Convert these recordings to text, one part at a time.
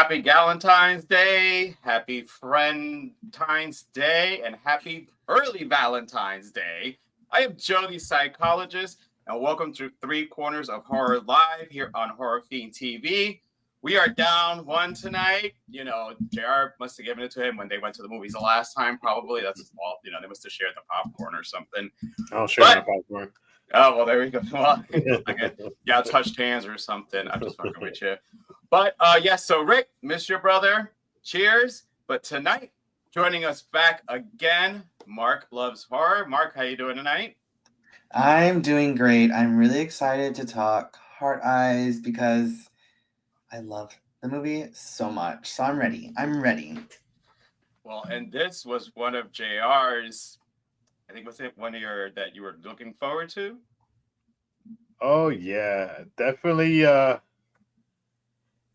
Happy Valentine's Day, happy Friendtine's Day, and happy early Valentine's Day. I am Joe, the psychologist, and welcome to Three Corners of Horror Live here on Horror Fiend TV. We are down one tonight. You know, JR must have given it to him when they went to the movies the last time, probably. That's his fault. You know, they must have shared the popcorn or something. I'll share my popcorn. Oh, well, there we go. Well, yeah, touched hands or something. I'm just fucking with you. But yes, so Rick, miss your brother. Cheers. But tonight, joining us back again, Mark Loves Horror. Mark, how you doing tonight? I'm doing great. I'm really excited to talk Heart Eyes because I love the movie so much. So I'm ready. Well, and this was one of JR's, I think, was it one of your that you were looking forward to? Oh yeah, definitely.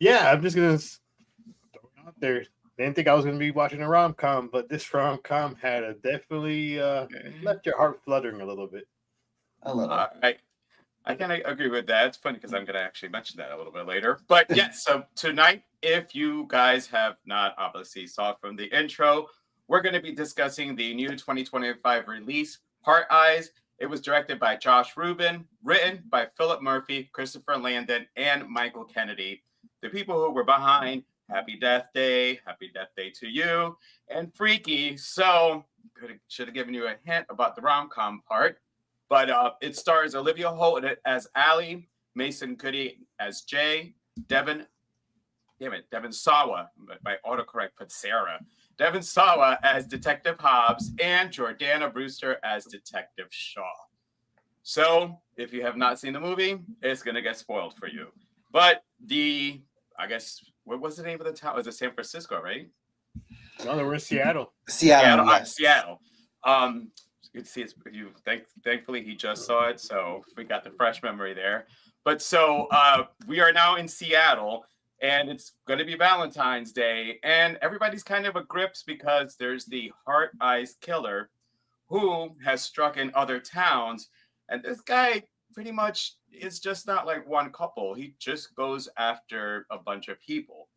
Yeah, I'm just gonna throw it out there. Didn't think I was gonna be watching a rom-com, but this rom-com had definitely left your heart fluttering a little bit. A little. I can agree with that. It's funny because I'm going to actually mention that a little bit later. But yes, so tonight, if you guys have not obviously saw from the intro, we're going to be discussing the new 2025 release, Heart Eyes. It was directed by Josh Ruben, written by Philip Murphy, Christopher Landon, and Michael Kennedy. The people who were behind Happy Death Day to You, and Freaky. So should have given you a hint about the rom-com part. But it stars Olivia Holt as Allie, Mason Goody as Jay, Devin Sawa, my autocorrect put Sarah, Devin Sawa as Detective Hobbs, and Jordana Brewster as Detective Shaw. So if you have not seen the movie, it's going to get spoiled for you. But I guess, what was the name of the town? Was it San Francisco, right? No, they were in Seattle. Seattle. Yes. Seattle. You can see it's thankfully he just saw it, so we got the fresh memory there. But so we are now in Seattle, and it's going to be Valentine's Day, and everybody's kind of a grips because there's the Heart Eyes killer who has struck in other towns, and this guy pretty much is just not like one couple. He just goes after a bunch of people.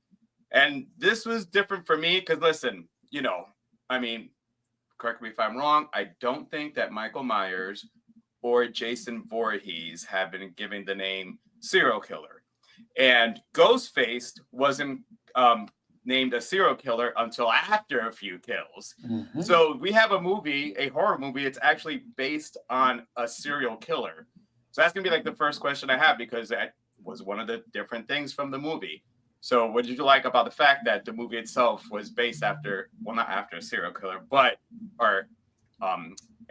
And this was different for me because, listen, correct me if I'm wrong, I don't think that Michael Myers or Jason Voorhees have been given the name serial killer. And Ghostface wasn't named a serial killer until after a few kills. Mm-hmm. So we have a horror movie, it's actually based on a serial killer. So that's going to be like the first question I have because that was one of the different things from the movie. So what did you like about the fact that the movie itself was based not after a serial killer, but our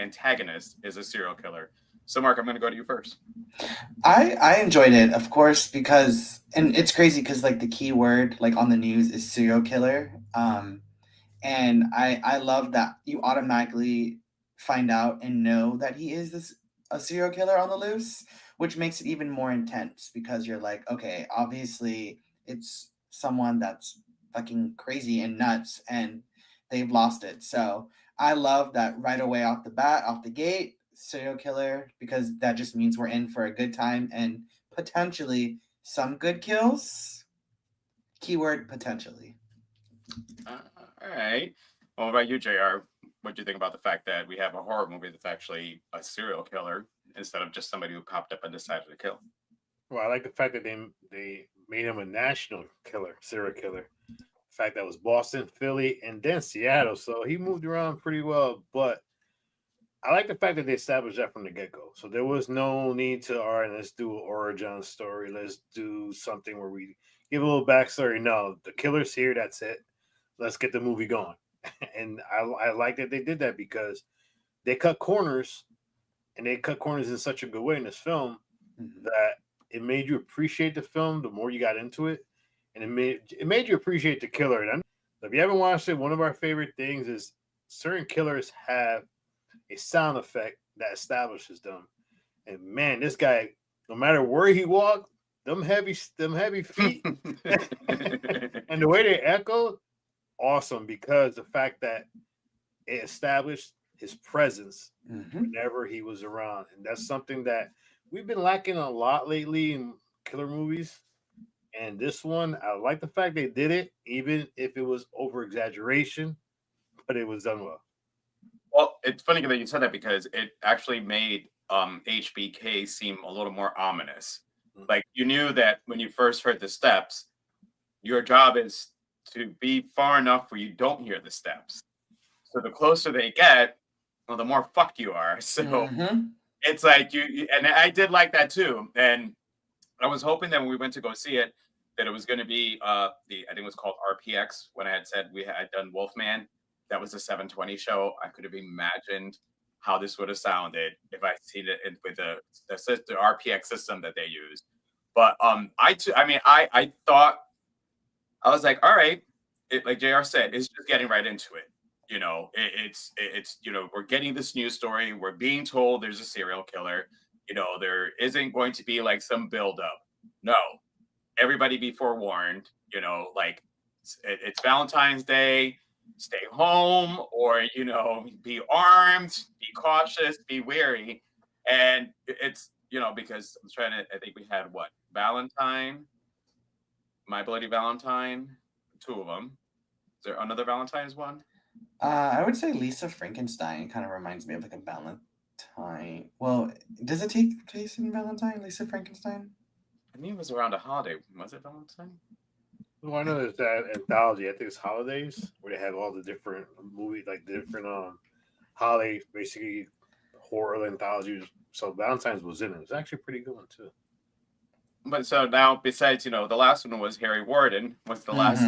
antagonist is a serial killer? So Mark, I'm going to go to you first. I enjoyed it, of course, because, and it's crazy because like the key word like on the news is serial killer. And I love that you automatically find out and know that he is a serial killer on the loose, which makes it even more intense because you're like, okay, obviously it's someone that's fucking crazy and nuts and they've lost it. So I love that right away off the gate, serial killer, because that just means we're in for a good time and potentially some good kills. Keyword potentially. All right. Well, what about you, JR? What do you think about the fact that we have a horror movie that's actually a serial killer instead of just somebody who popped up and decided to kill? Well, I like the fact that they made him a national serial killer. The fact that was Boston, Philly, and then Seattle. So he moved around pretty well. But I like the fact that they established that from the get-go. So there was no need to, all right, let's do an origin story. Let's do something where we give a little backstory. No, the killer's here. That's it. Let's get the movie going. And I like that they did that because they cut corners, and they cut corners in such a good way in this film that it made you appreciate the film the more you got into it, and it made you appreciate the killer. And if you haven't watched it, one of our favorite things is certain killers have a sound effect that establishes them. And man, this guy, no matter where he walked, them heavy feet, and the way they echo, awesome, because the fact that it established his presence whenever he was around, and that's something that we've been lacking a lot lately in killer movies. And this one, I like the fact they did it, even if it was over exaggeration, but it was done well. Well, it's funny that you said that because it actually made HBK seem a little more ominous. Mm. Like you knew that when you first heard the steps, your job is to be far enough where you don't hear the steps. So the closer they get, well, the more fucked you are. So Mm-hmm. it's like and I did like that too. And I was hoping that when we went to go see it, that it was going to be I think it was called RPX when I had said we had done Wolfman. That was a 720 show. I could have imagined how this would have sounded if I seen it with the RPX system that they use. But I thought I was like, all right, like JR said, it's just getting right into it. It's we're getting this news story. We're being told there's a serial killer. There isn't going to be like some buildup. No, everybody be forewarned. Like it's Valentine's Day. Stay home, or be armed, be cautious, be wary. And it's because I'm trying to. I think we had what Valentine, My Bloody Valentine, two of them. Is there another Valentine's one? I would say Lisa Frankenstein kind of reminds me of like a Valentine. Well, does it take place in Valentine, Lisa Frankenstein? I mean, it was around a holiday. Was it Valentine? Well, I know there's that anthology. I think it's Holidays, where they have all the different movies, like different holiday, basically horror anthologies. So Valentine's was in it. It's actually a pretty good one too. But so now, besides, the last one was Harry Warden, was the last,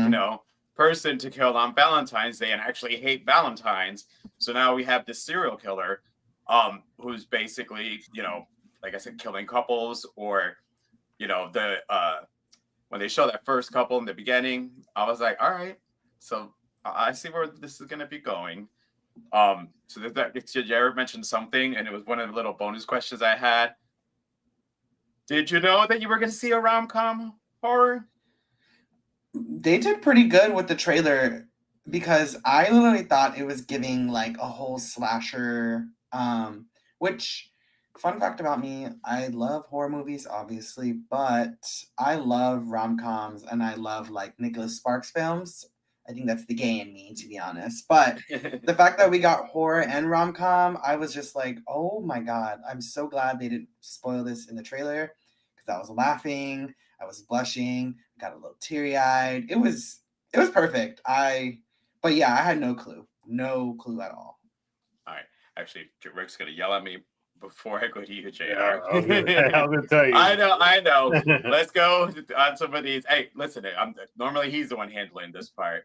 person to kill on Valentine's Day and actually hate Valentine's. So now we have this serial killer, who's basically, like I said, killing couples, or, when they show that first couple in the beginning, I was like, all right, so I see where this is going to be going. So there's that. Jared mentioned something, and it was one of the little bonus questions I had. Did you know that you were going to see a rom-com horror? They did pretty good with the trailer because I literally thought it was giving like a whole slasher. Which, fun fact about me, I love horror movies, obviously, but I love rom-coms and I love like Nicholas Sparks films. I think that's the gay in me, to be honest. But the fact that we got horror and rom-com, I was just like, oh my God, I'm so glad they didn't spoil this in the trailer because I was laughing, I was blushing, got a little teary-eyed. It was perfect. But yeah, I had no clue at all. All right. Actually, Rick's going to yell at me before I go to you, JR. Yeah, I was gonna tell you. I know. Let's go on some of these. Hey, listen, normally he's the one handling this part.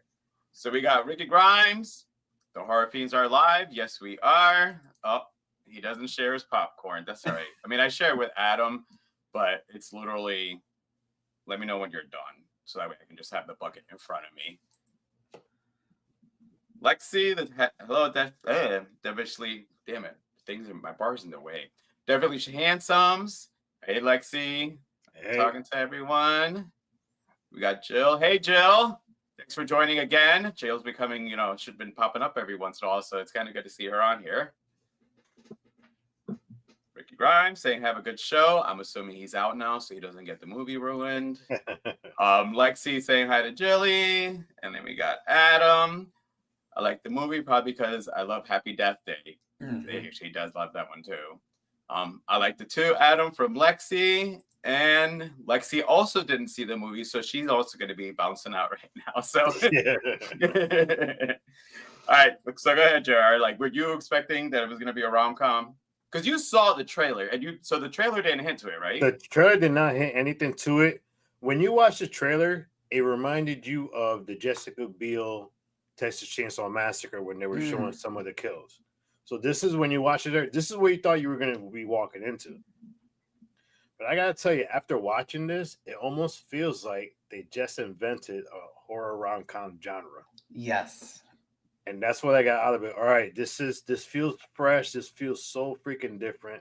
So we got Ricky Grimes. The Horror Fiends are live. Yes, we are. Oh, he doesn't share his popcorn. That's all right. I mean, I share with Adam, but it's literally, let me know when you're done. So that way I can just have the bucket in front of me. Lexi, hello, devilishly, damn it, things in my bar's in the way. Devilishly Handsomes. Hey, Lexi. Hey. Talking to everyone. We got Jill. Hey, Jill. Thanks for joining again. Jill's becoming, should have been popping up every once in a while, so it's kind of good to see her on here. Ricky Grimes saying have a good show. I'm assuming he's out now, so he doesn't get the movie ruined. Lexi saying hi to Jilly. And then we got Adam. I like the movie probably because I love Happy Death Day. Mm-hmm. She does love that one too. I like the two, Adam from Lexi. And Lexi also didn't see the movie, so she's also going to be bouncing out right now. So, all right. So go ahead, JR. Like, were you expecting that it was going to be a rom-com? Because you saw the trailer, and so the trailer didn't hint to it, right? The trailer did not hint anything to it. When you watch the trailer, it reminded you of the Jessica Biel Texas Chainsaw Massacre when they were showing some of the kills. So this is when you watch it. This is what you thought you were going to be walking into. But I gotta tell you, after watching this, it almost feels like they just invented a horror rom-com genre. Yes. And that's what I got out of it. All right, this feels fresh. This feels so freaking different.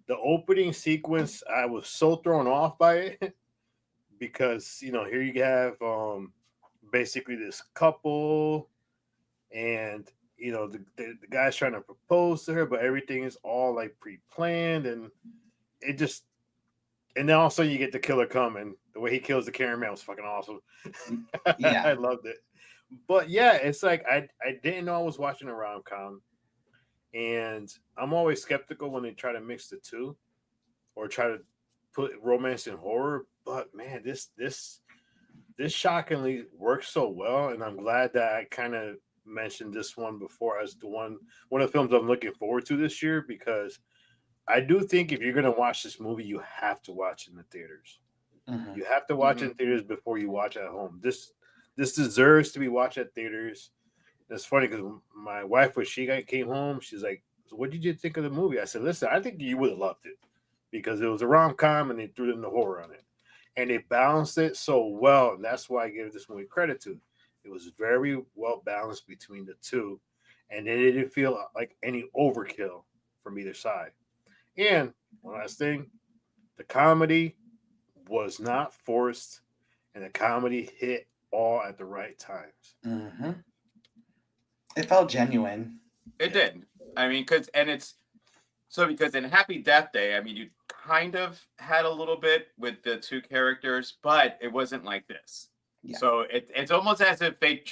The opening sequence, I was so thrown off by it because here you have basically this couple, and the guy's trying to propose to her, but everything is all like pre-planned, and it just. And then also you get the killer come and The way he kills the cameraman was fucking awesome. Yeah. I loved it. But yeah, it's like I didn't know I was watching a rom com, and I'm always skeptical when they try to mix the two or try to put romance and horror. But man, this shockingly works so well, and I'm glad that I kind of mentioned this one before as the one of the films I'm looking forward to this year, because I do think if you're gonna watch this movie, you have to watch it in the theaters. Mhm. You have to watch it in theaters before you watch it at home. This deserves to be watched at theaters. It's funny because my wife, when she came home, she's like, "So what did you think of the movie?" I said, "Listen, I think you would have loved it because it was a rom com and they threw in the horror on it, and they balanced it so well, and that's why I give this movie credit to. It was very well balanced between the two, and it didn't feel like any overkill from either side." And one last thing, the comedy was not forced, and the comedy hit all at the right times. Mm-hmm. It felt genuine. It did. I mean, because in Happy Death Day, I mean, you kind of had a little bit with the two characters, but it wasn't like this. Yeah. So it's almost as if they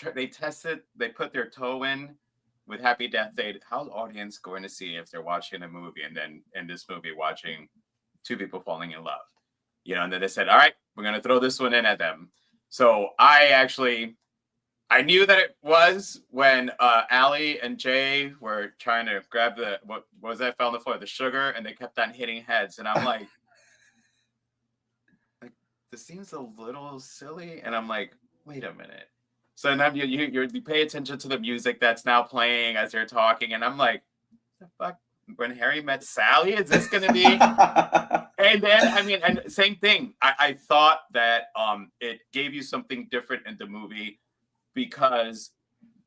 put their toe in with Happy Death Day. How's the audience going to see if they're watching a movie and then in this movie watching two people falling in love? You know, and then they said, all right, we're going to throw this one in at them. So I knew that it was when Allie and Jay were trying to grab what was that fell on the floor, the sugar, and they kept on hitting heads. And I'm like, this seems a little silly. And I'm like, wait a minute. So now you pay attention to the music that's now playing as they're talking. And I'm like, the fuck? When Harry Met Sally, is this going to be? And then, I mean, and same thing. I thought that it gave you something different in the movie, because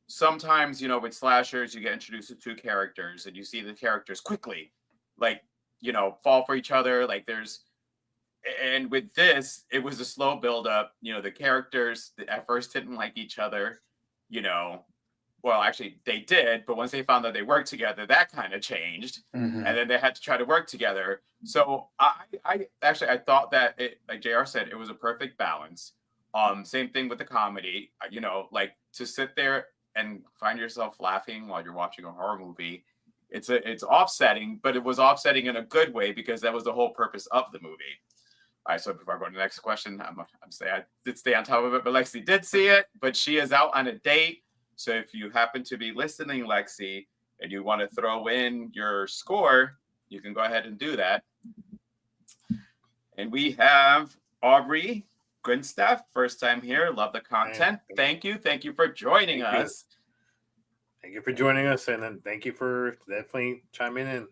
sometimes, you know, with slashers, you get introduced to two characters and you see the characters quickly, like, you know, fall for each other. And with this, it was a slow build up. You know, the characters at first didn't like each other, you know. Well, actually, they did, but once they found that they worked together, that kind of changed, and then they had to try to work together. So I thought that it, like JR said, it was a perfect balance. Same thing with the comedy. You know, like to sit there and find yourself laughing while you're watching a horror movie, it's offsetting, but it was offsetting in a good way because that was the whole purpose of the movie. All right, so before I go to the next question, I did stay on top of it, but Lexi did see it, but she is out on a date. So if you happen to be listening, Lexi, and you want to throw in your score, you can go ahead and do that. And we have Aubrey Grinstaff, first time here. Love the content. Thank you. Thank you for joining us. Thank you for joining us, and then thank you for definitely chiming in.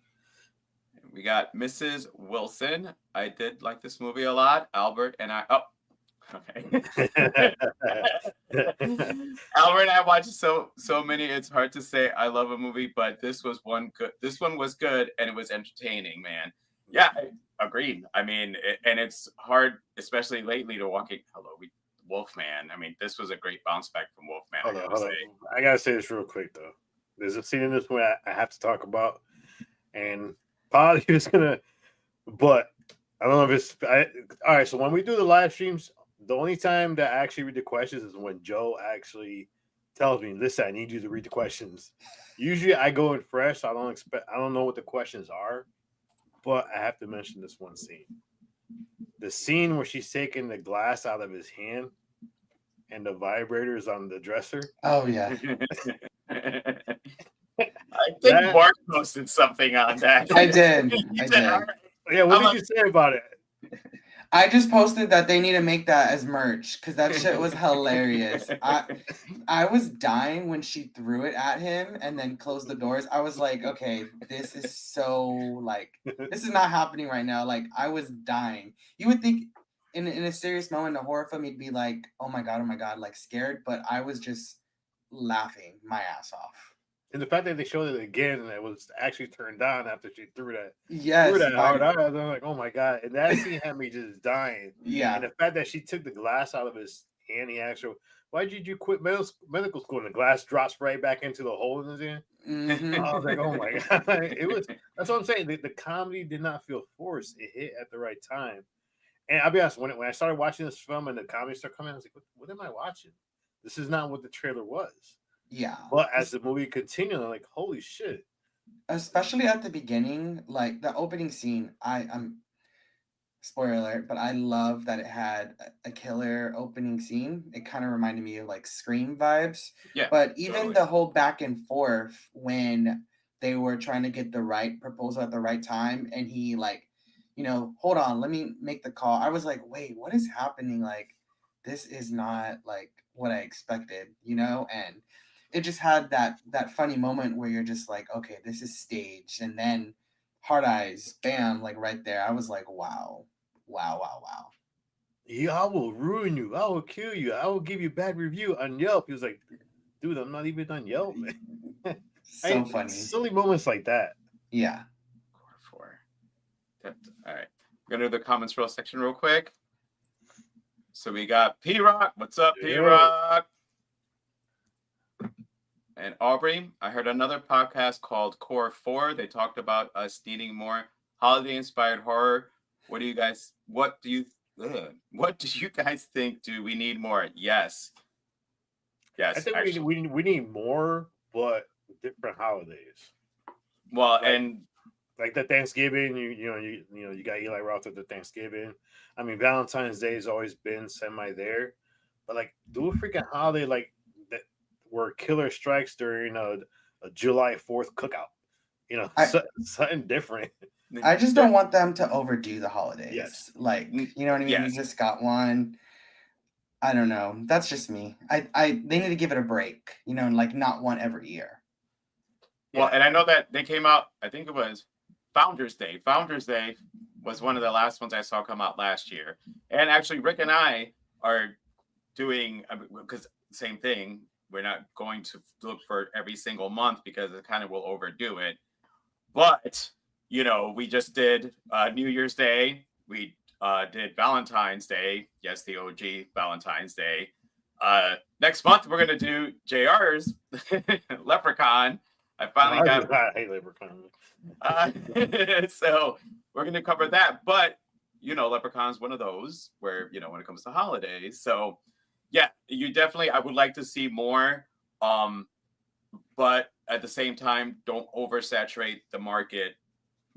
We got Mrs. Wilson. I did like this movie a lot. Albert and I. Oh, okay. Albert and I watched so many. It's hard to say I love a movie, but this was one good. This one was good, and it was entertaining, man. Yeah, I agreed. I mean, and it's hard, especially lately, to walk in. Wolfman. I mean, this was a great bounce back from Wolfman. Hold on. I gotta say this real quick though. There's a scene in this movie I have to talk about, and probably was gonna, but I don't know if it's all right. So when we do the live streams, the only time that I actually read the questions is when Joe actually tells me, "Listen, I need you to read the questions." Usually, I go in fresh. So I don't know what the questions are, but I have to mention this one scene. The scene where she's taking the glass out of his hand and the vibrators on the dresser. Oh yeah. I think Mark posted something on that. I did. Yeah, what did you say about it? I just posted that they need to make that as merch because that shit was hilarious. I was dying when she threw it at him and then closed the doors. I was like, okay, this is so like this is not happening right now. Like I was dying. You would think in a serious moment in a horror film, you'd be like, oh my god, like scared. But I was just laughing my ass off. And the fact that they showed it again and it was actually turned on after she threw that. Yes. Threw that hard. I was like, oh my god. And that scene had me just dying. Yeah. And the fact that she took the glass out of his hand, he asked her, why did you quit medical school? And the glass drops right back into the hole in his hand. Mm-hmm. I was like, oh my god. That's what I'm saying. The comedy did not feel forced. It hit at the right time. And I'll be honest, when I started watching this film and the comments started coming, I was like, what am I watching? This is not what the trailer was. Yeah. But as the movie continued, I'm like, holy shit. Especially at the beginning, like the opening scene, I'm spoiler alert, but I love that it had a killer opening scene. It kind of reminded me of like Scream vibes. Yeah. But even totally. the whole back and forth when they were trying to get the right proposal at the right time, and he like, hold on, let me make the call. I was like, wait, what is happening? Like, this is not like what I expected, and it just had that funny moment where you're just like, okay, this is staged, and then hard eyes, bam, like right there. I was like, wow. Yeah, I will ruin you. I will kill you. I will give you a bad review on Yelp. He was like, dude, I'm not even on Yelp. So funny. Silly moments like that. Yeah. Core 4. All right. We're going to do the comments roll section real quick. So we got P-Rock. What's up, P-Rock? And Aubrey, I heard another podcast called Core 4. They talked about us needing more holiday-inspired horror. What do you guys think? Do we need more? Yes. I think we need more, but different holidays. Well, like, and like the Thanksgiving, you got Eli Roth at the Thanksgiving. I mean, Valentine's Day has always been semi there, but like do a freaking holiday like that where killer strikes during a July 4th cookout. Something different. I just don't want them to overdo the holidays. Yes. Like, you know what I mean? Yes. We just got one. I don't know. That's just me. They need to give it a break, like not one every year. Well, and I know that they came out, I think it was Founders Day. Founders Day was one of the last ones I saw come out last year. And actually, Rick and I are doing, because same thing, we're not going to look for every single month because it kind of will overdo it. But, we just did New Year's Day. We did Valentine's Day. Yes, the OG Valentine's Day. Next month, we're going to do JR's Leprechaun. I hate Leprechaun. So we're going to cover that. But, Leprechaun's one of those where, when it comes to holidays. So, yeah, I would like to see more. But at the same time, don't oversaturate the market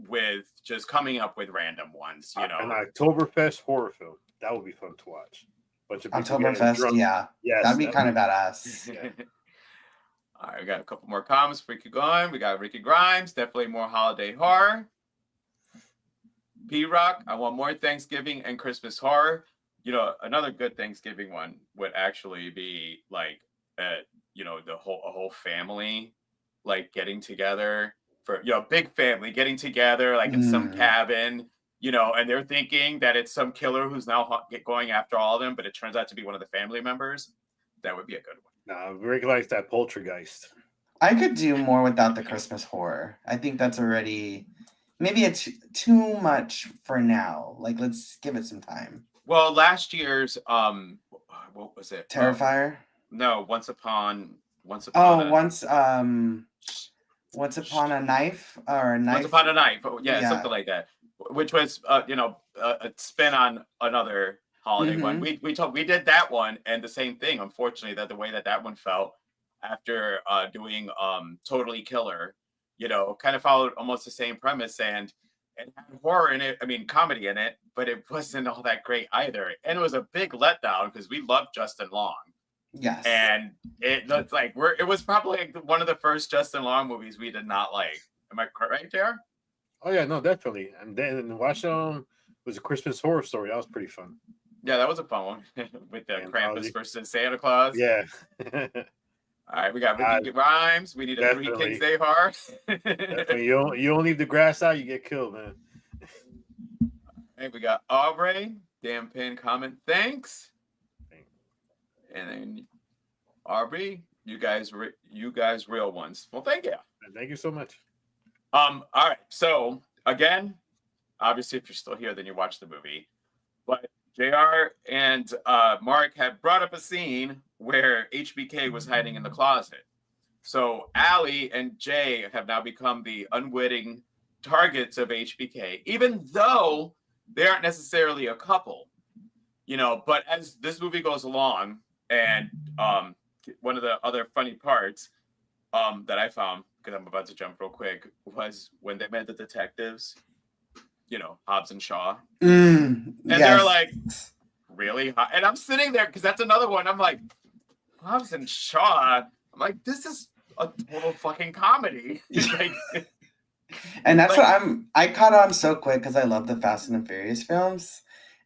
with just coming up with random ones, An Oktoberfest horror film. That would be fun to watch. Oktoberfest, yeah. Yes, that'd be kind of badass. Yeah. All right, we got a couple more comments before we keep going. We got Ricky Grimes, definitely more holiday horror. P-Rock, I want more Thanksgiving and Christmas horror. Another good Thanksgiving one would actually be like, a whole family like getting together for, big family getting together like in some cabin, and they're thinking that it's some killer who's now going after all of them, but it turns out to be one of the family members. That would be a good one. Nah, Rick likes that poltergeist. I could do more without the Christmas horror. I think that's already maybe it's too much for now. Like, let's give it some time. Well, last year's what was it? Terrifier? No, Once Upon Once Upon a Knife or a Knife. Once Upon a Knife. Yeah, something like that. Which was a spin on another holiday one. We did that one, and the same thing. Unfortunately, that the way that one felt after doing Totally Killer, kind of followed almost the same premise and had horror in it. I mean, comedy in it, but it wasn't all that great either. And it was a big letdown because we loved Justin Long. Yes. And it was probably like one of the first Justin Long movies we did not like. Am I correct there? Oh yeah, no, definitely. And then watch was a Christmas Horror Story. That was pretty fun. Yeah, that was a fun one with the Krampus versus Santa Claus. Yeah. All right, we got Ricky Rhymes. We need a Three Kings Day horror. Definitely. You don't leave the grass out, you get killed, man. And we got Aubrey. Damn pin comment. Thanks. And then Aubrey, you guys real ones. Well, thank you. Thank you so much. All right. So again, obviously, if you're still here, then you watch the movie. But JR and Mark had brought up a scene where HBK was hiding in the closet. So Allie and Jay have now become the unwitting targets of HBK, even though they aren't necessarily a couple, you know. But as this movie goes along, and one of the other funny parts that I found, because I'm about to jump real quick, was when they met the detectives, you know, Hobbs and Shaw, and they're Yes. like, really? And I'm sitting there because that's another one. I'm like, Hobbs and Shaw. I'm like, this is a total fucking comedy. Like, And that's like, what I caught on so quick because I love the Fast and the Furious films.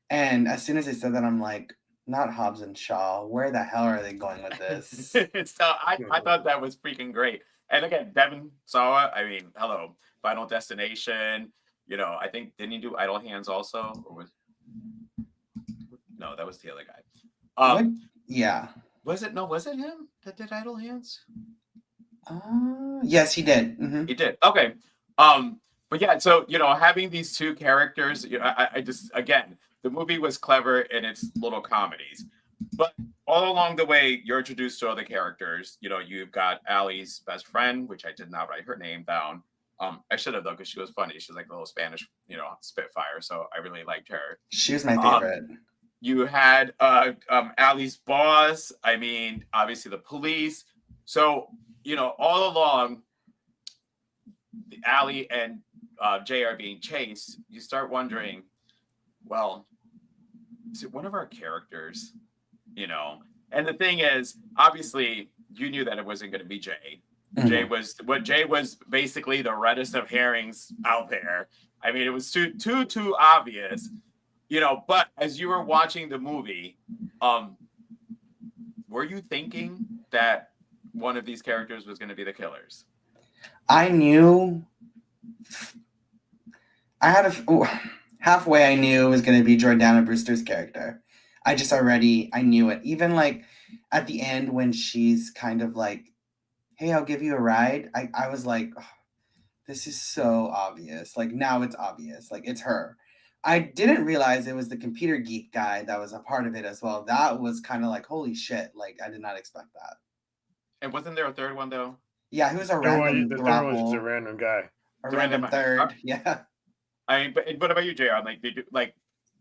And as soon as they said that, I'm like, not Hobbs and Shaw. Where the hell are they going with this? so I thought that was freaking great. And again, Devin Sawa, I mean, hello, Final Destination. You know, I think didn't he do Idle Hands also, or was no, that was the other guy. What? Yeah. Was it no? Was it him that did Idle Hands? Yes, he did. Mm-hmm. He did. Okay. But yeah, so you know, having these two characters, you know, I just again, the movie was clever in its little comedies, but all along the way, you're introduced to other characters. You know, you've got Allie's best friend, which I did not write her name down. I should have though, because she was funny. She was like a little Spanish, you know, Spitfire. So I really liked her. She was my favorite. You had Allie's boss. I mean, obviously the police. So you know, all along, Allie and Jay are being chased. You start wondering, well, is it one of our characters? You know, and the thing is, obviously, you knew that it wasn't going to be Jay. Mm-hmm. Jay was basically the reddest of herrings out there. I mean, it was too obvious, you know. But as you were watching the movie, were you thinking that one of these characters was going to be the killers? I knew. I had halfway. I knew it was going to be Jordana Brewster's character. I knew it. Even like at the end when she's kind of like, "Hey, I'll give you a ride." I was like, oh, this is so obvious. Like now it's obvious. Like it's her. I didn't realize it was the computer geek guy that was a part of it as well. That was kind of like, holy shit. Like I did not expect that. And wasn't there a third one though? Yeah, he was a The random third one was just a random guy. A random third. Yeah. I mean, but what about you, JR?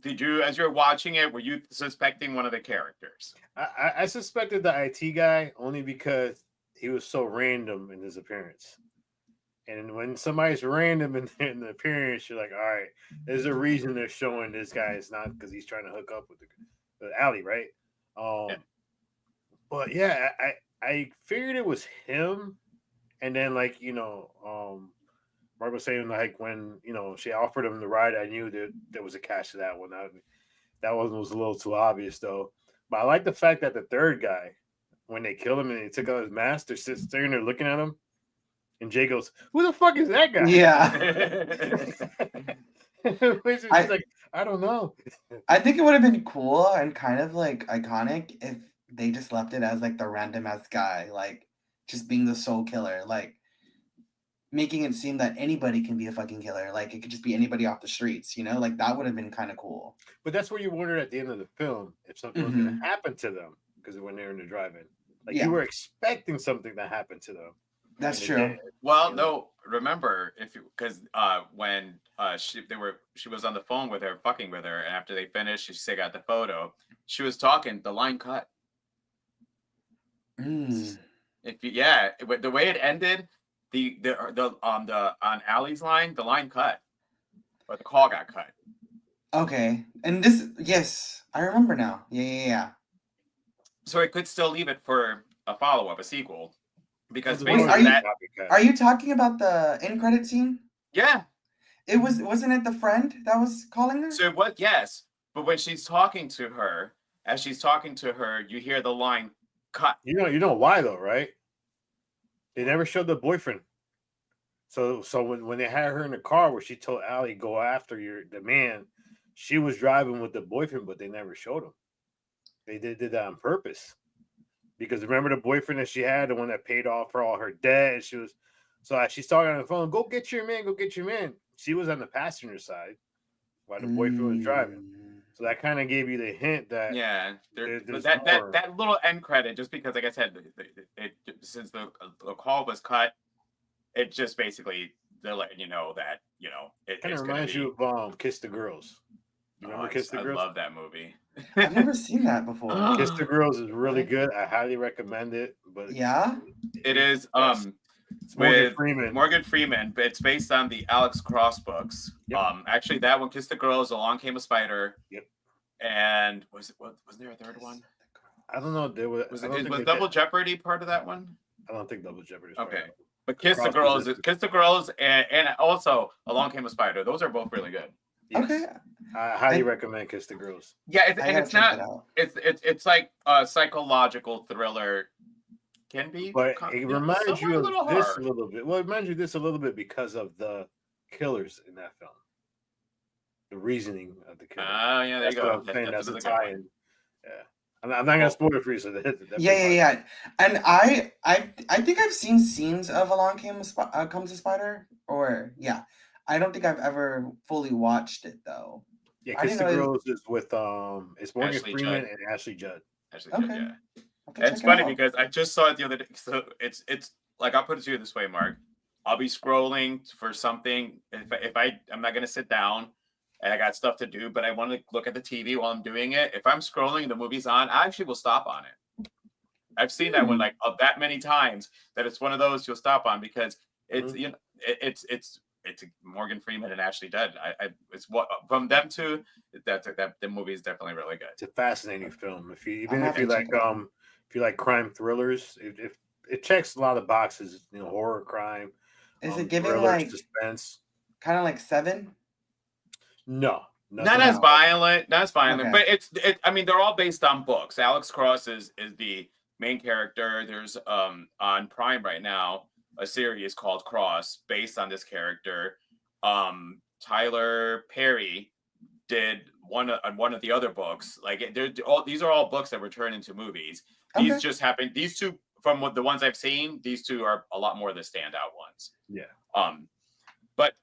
Did you, as you're watching it, were you suspecting one of the characters? I suspected the IT guy only because he was so random in his appearance. And when somebody's random in the appearance, you're like, all right, there's a reason they're showing this guy. It's not because he's trying to hook up with the alley, right? Yeah. But yeah, I figured it was him. And then, like, you know, Mark was saying, like, when, you know, she offered him the ride, I knew that there was a catch to that one. That one was a little too obvious, though. But I like the fact that the third guy, when they killed him and they took out his mask, they're sitting there looking at him. And Jay goes, "Who the fuck is that guy?" Yeah. She's like, I don't know. I think it would have been cool and kind of like iconic if they just left it as like the random ass guy, like just being the sole killer, like making it seem that anybody can be a fucking killer. Like it could just be anybody off the streets, you know? Like that would have been kind of cool. But that's where you wondered at the end of the film if something was going to happen to them because when they were in the drive-in, like you were expecting something to happen to them. That's true. Well, no, remember because when she was on the phone with her, fucking with her, and after they finished, she said got the photo. She was talking. The line cut. The way it ended, on Allie's line, the line cut, or the call got cut. Okay, and yes, I remember now. Yeah. So it could still leave it for a follow-up, a sequel. Because are you talking about the end credit scene? Yeah. Wasn't it the friend that was calling her? So what? Yes. But when she's talking to her, you hear the line cut. You know why though, right? They never showed the boyfriend. So when they had her in the car where she told Allie go after the man, she was driving with the boyfriend, but they never showed him. They did that on purpose. Because remember the boyfriend that she had, the one that paid off for all her debt, and as she's talking on the phone, go get your man. She was on the passenger side while the boyfriend was driving. So that kind of gave you the hint that that little end credit, just because, like I said, since the call was cut, it just basically they're letting you know that it kind of reminds you of Kiss the Girls. You Oh, remember Kiss the I Girls? love that movie. I've never seen that before. Kiss the Girls is really Really? good. I highly recommend it. But Yeah. It is yes, it's Morgan with Freeman. Morgan Freeman, but it's based on the Alex Cross books. Yep. Actually, that one, Kiss the Girls, Along Came a Spider. Yep. And wasn't there a third one? I don't know. Was I don't think was they Double did. Jeopardy part of that one? I don't think Double Jeopardy is Okay. part of it. But Kiss the Cross was Girls, and also Along Came a Spider. Those are both really good. Yes. Okay. I highly recommend Kiss the Girls. Yeah, I and gotta it's check not. that out. It's like a psychological thriller. Can be, But it reminds somewhat you a of little this hard. a little bit. Well, it reminds you of this a little bit because of the killers in that film. The reasoning of the killers. Oh, yeah, there That's you what go. I'm saying. That's a another good one. tie-in. Yeah. I'm not gonna spoil it for you. So Yeah. And I think I've seen scenes of Along Comes a Spider, or yeah. I don't think I've ever fully watched it though. Yeah, I Kiss didn't the know Girls is with it's Morgan Ashley Freeman Judd. and Ashley Judd. Actually, Okay. yeah. I'll have to And it's check it funny out. because I just saw it the other day. So it's like, I'll put it to you this way, Mark. I'll be scrolling for something. I'm not gonna sit down and I got stuff to do, but I want to look at the TV while I'm doing it. If I'm scrolling and the movie's on, I actually will stop on it. I've seen that one like that many times that it's one of those you'll stop on because it's it's Morgan Freeman and Ashley Judd. It's what from them two. That the movie is definitely really good. It's a fascinating film. If you I'm gonna have to check it out. if you like crime thrillers, if it checks a lot of boxes, horror, crime. Is it giving thriller, like suspense? kind of like Seven? No, Not as violent, Okay. but I mean, they're all based on books. Alex Cross is the main character. There's on Prime right now a series called Cross based on this character. Tyler Perry did one of the other books. Like these are all books that were turned into movies. These Okay. just happened. These two, from the ones I've seen, these two are a lot more the standout ones. Yeah. But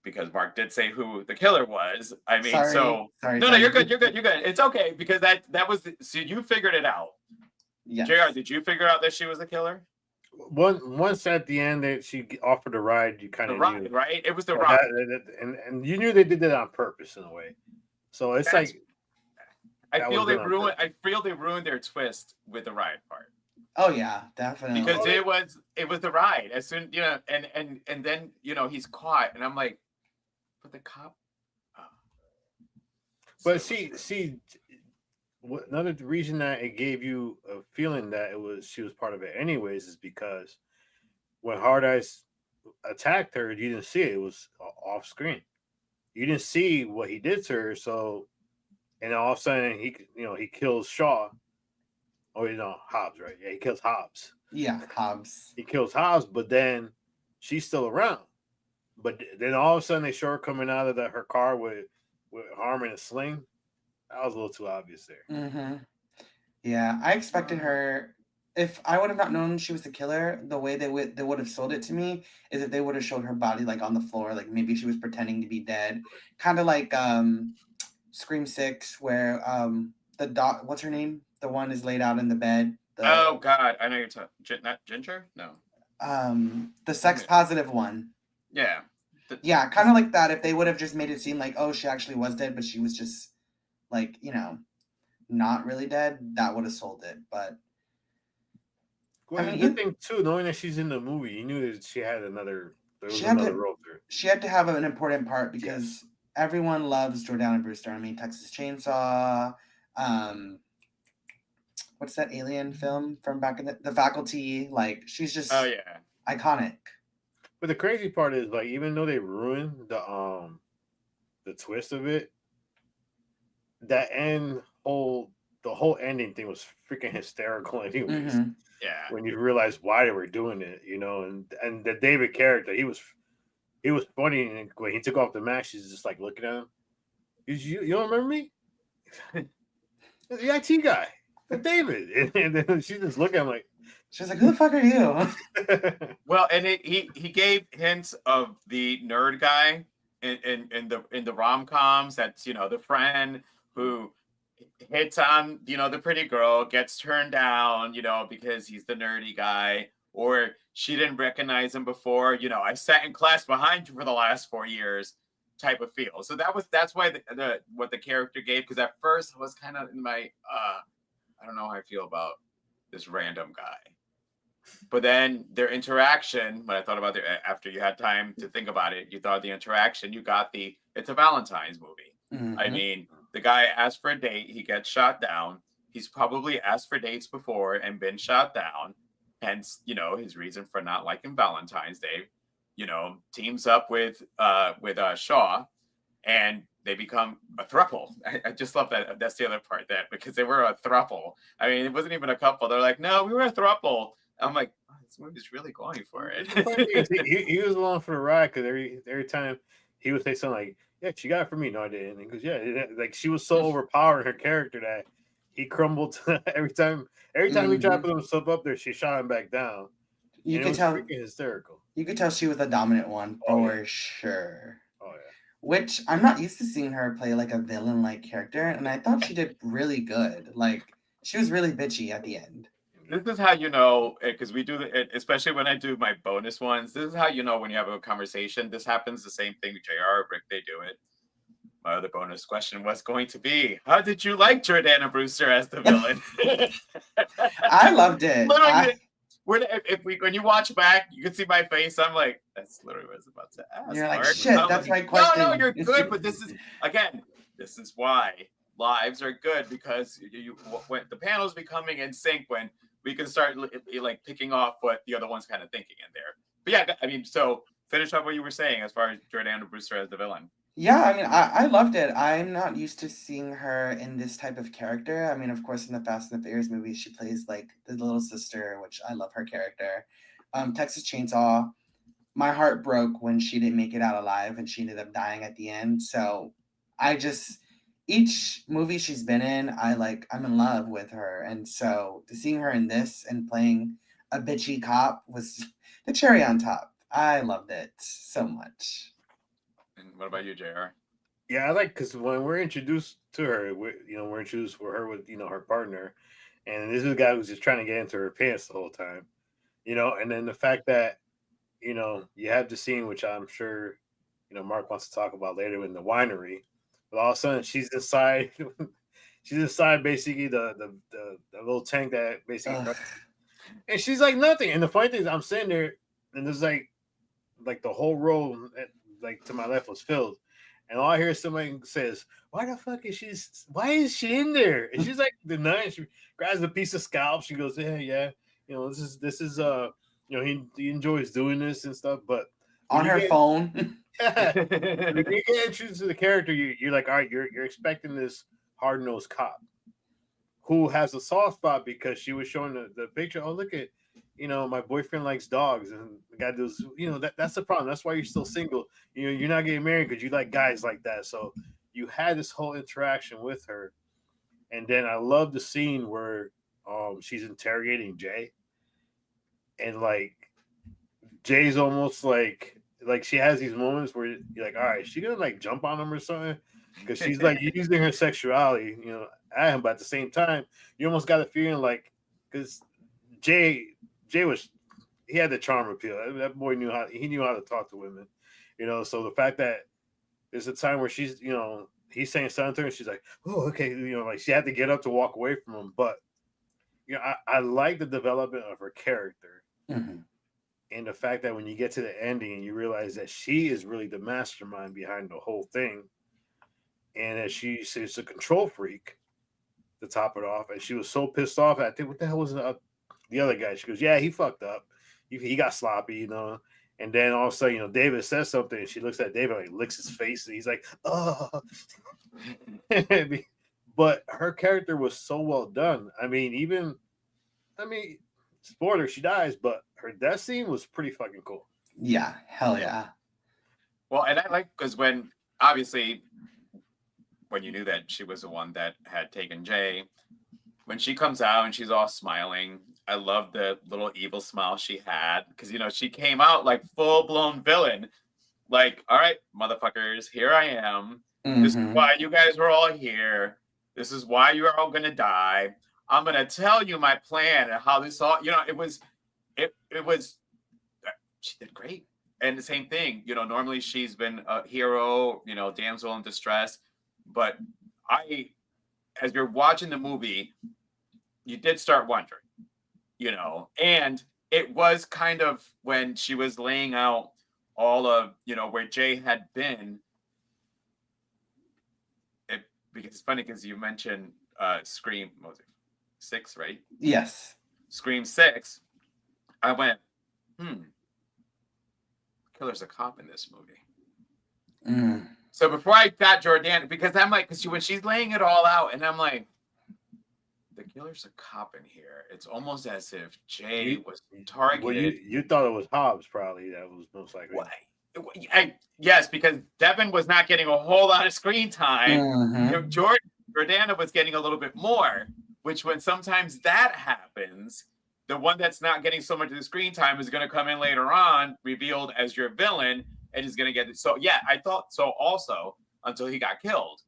because Mark did say who the killer was, I mean, Sorry. no, you're good. It's okay because that was so you figured it out. Yes. JR, did you figure out that she was the killer? Once at the end that she offered a ride, you kind of knew, right? It was the ride, and you knew they did that on purpose in a way. So it's I feel they ruined their twist with the ride part. Oh yeah, definitely. Because it was the ride. As soon and then he's caught, and I'm like, but the cop. Oh. But see, another reason that it gave you a feeling that she was part of it anyways is because when Hard Eyes attacked her, you didn't see it. It was off screen. You didn't see what he did to her. So, and all of a sudden he kills Shaw. Oh, Hobbs, right? Yeah, he kills Hobbs. Yeah, Hobbs. He kills Hobbs, but then she's still around. But then all of a sudden they show her coming out of her car with Harmon and a sling. That was a little too obvious there. Mm-hmm. Yeah, I expected her. If I would have not known she was the killer, the way they would have sold it to me is if they would have showed her body like on the floor, like maybe she was pretending to be dead, kind of like Scream 6, where the dog, what's her name? The one is laid out in the bed. Oh God, I know you're talking. Not Ginger? No. The sex positive one. Yeah. Yeah, kind of like that. If they would have just made it seem like, oh, she actually was dead, but she was just like, not really dead, that would have sold it. But well, the thing too, knowing that she's in the movie, you knew that she had another. There was another role there. She had to have an important part because everyone loves Jordana Brewster. I mean, Texas Chainsaw. What's that alien film from back in the Faculty? Like, she's just iconic. But the crazy part is, like, even though they ruined the twist of it, the whole ending thing was freaking hysterical anyways. Mm-hmm. Yeah. When you realize why they were doing it, and the David character, he was funny, and when he took off the mask, she's just like looking at him. You don't remember me? The IT guy, David, and then she's just looking at him like, she's like, who the fuck are you? Well, and he gave hints of the nerd guy in the rom-coms. That's the friend who hits on the pretty girl, gets turned down because he's the nerdy guy, or she didn't recognize him before. I sat in class behind you for the last 4 years. type of feel. So that's why what the character gave, because at first I was kind of in my I don't know how I feel about this random guy. But then their interaction, when I thought about it after you had time to think about it, you thought the interaction, you got it's a Valentine's movie. Mhm. I mean, the guy asked for a date, he gets shot down. He's probably asked for dates before and been shot down. Hence, his reason for not liking Valentine's Day. Teams up with Shaw, and they become a throuple. I just love that. That's the other part, that because they were a throuple. I mean, it wasn't even a couple. They're like, no, we were a throuple. I'm like, oh, this movie's really going for it. he was along for the ride, because every time he would say something like, "Yeah, she got it for me." No, I didn't. And he goes, "Yeah," like she was so overpowering her character that he crumbled every time. Every time he tried to put himself up there, she shot him back down. You and could it was tell. freaking hysterical. You could tell she was the dominant one for sure. Oh yeah. Which I'm not used to seeing her play like a villain-like character, and I thought she did really good. Like she was really bitchy at the end. This is how you know, because we do it, especially when I do my bonus ones. This is how you know when you have a conversation. This happens the same thing with JR, Rick, they do it. My other bonus question was going to be, how did you like Jordana Brewster as the villain? I loved it. When you watch back, you can see my face. I'm like, that's literally what I was about to ask. You're like, Mark. shit, that's my question. No, you're good, but this is why lives are good, because when the panels becoming in sync, when we can start like picking off what the other one's kind of thinking in there. But yeah, I mean, so finish up what you were saying as far as Jordana Brewster as the villain. Yeah, I mean, I loved it. I'm not used to seeing her in this type of character. I mean, of course, in the Fast and the Furious movies, she plays like the little sister, which I love her character. Texas Chainsaw, my heart broke when she didn't make it out alive and she ended up dying at the end. So each movie she's been in, I'm in love with her. And so to seeing her in this and playing a bitchy cop was the cherry on top. I loved it so much. And what about you, JR? Yeah, I like, because when we're introduced to her, we're introduced for her with her partner, and this is a guy who's just trying to get into her pants the whole time, and then the fact that you have the scene, which I'm sure Mark wants to talk about later, in the winery, but all of a sudden she's inside, basically the little tank that basically, and she's like nothing. And the funny thing is, I'm sitting there, and there's like the whole row, like to my left, was filled, and all I hear is somebody says, "Why the fuck why is she in there?" And she's like denying. She grabs a piece of scalp. She goes, "Yeah, this is he enjoys doing this and stuff." But on her phone, yeah, when you get introduced to the character, you're like, all right, you're expecting this hard-nosed cop who has a soft spot, because she was showing the picture. Oh, look at, my boyfriend likes dogs, and the guy does, that's the problem. That's why you're still single. You're not getting married because you like guys like that. So you had this whole interaction with her. And then I love the scene where she's interrogating Jay, and like Jay's almost like she has these moments where you're like, all right, is she gonna like jump on him or something? Because she's like using her sexuality, at him, but at the same time, you almost got a feeling like, because Jay he had the charm appeal. That boy knew how to talk to women, So the fact that there's a time where she's, he's saying something to her, and she's like, oh, okay, like she had to get up to walk away from him. But I like the development of her character, and the fact that when you get to the ending and you realize that she is really the mastermind behind the whole thing, and that she's a control freak, to top it off, and she was so pissed off. I think, what the hell was the other guy? She goes, yeah, he fucked up. He got sloppy, And then all of a sudden, David says something, and she looks at David, like licks his face, and he's like, oh. But her character was so well done. I mean, spoiler, she dies, but her death scene was pretty fucking cool. Yeah, hell yeah. Well, and I like, because obviously, when you knew that she was the one that had taken Jay, when she comes out and she's all smiling, I love the little evil smile she had, because she came out like full-blown villain, like, all right, motherfuckers, here I am. This is why you guys are all here. This is why you're all gonna die. I'm gonna tell you my plan and how this all, it was she did great. and the same thing, normally she's been a hero, damsel in distress, but as you're watching the movie, you did start wondering, and it was kind of when she was laying out all of, where Jay had been. Because it's funny because you mentioned Scream, what was it, 6, right? Yes. Scream 6. I went, killer's a cop in this movie. So before I got Jordana, because I'm like, because when she's laying it all out, and I'm like, the killer's a cop in here. It's almost as if Jay was targeted. Well, you thought it was Hobbs, probably. That was most likely. Yes, because Devin was not getting a whole lot of screen time. Jordana was getting a little bit more, which when sometimes that happens, the one that's not getting so much of the screen time is going to come in later on, revealed as your villain, and is going to get it. So yeah, I thought so also until he got killed,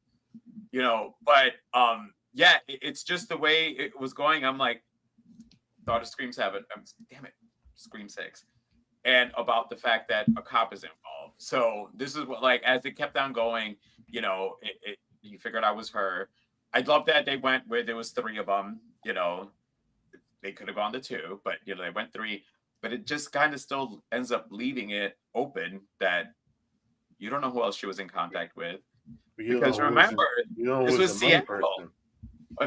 but yeah, it's just the way it was going. I'm like, thought of Scream 7. Damn it, Scream 6. And about the fact that a cop is involved. So this is what, like, as it kept on going, you figured I was her. I love that they went where there was 3 of them. They could have gone to 2, but they went 3. But it just kind of still ends up leaving it open that you don't know who else she was in contact with. Because remember, this was Seattle.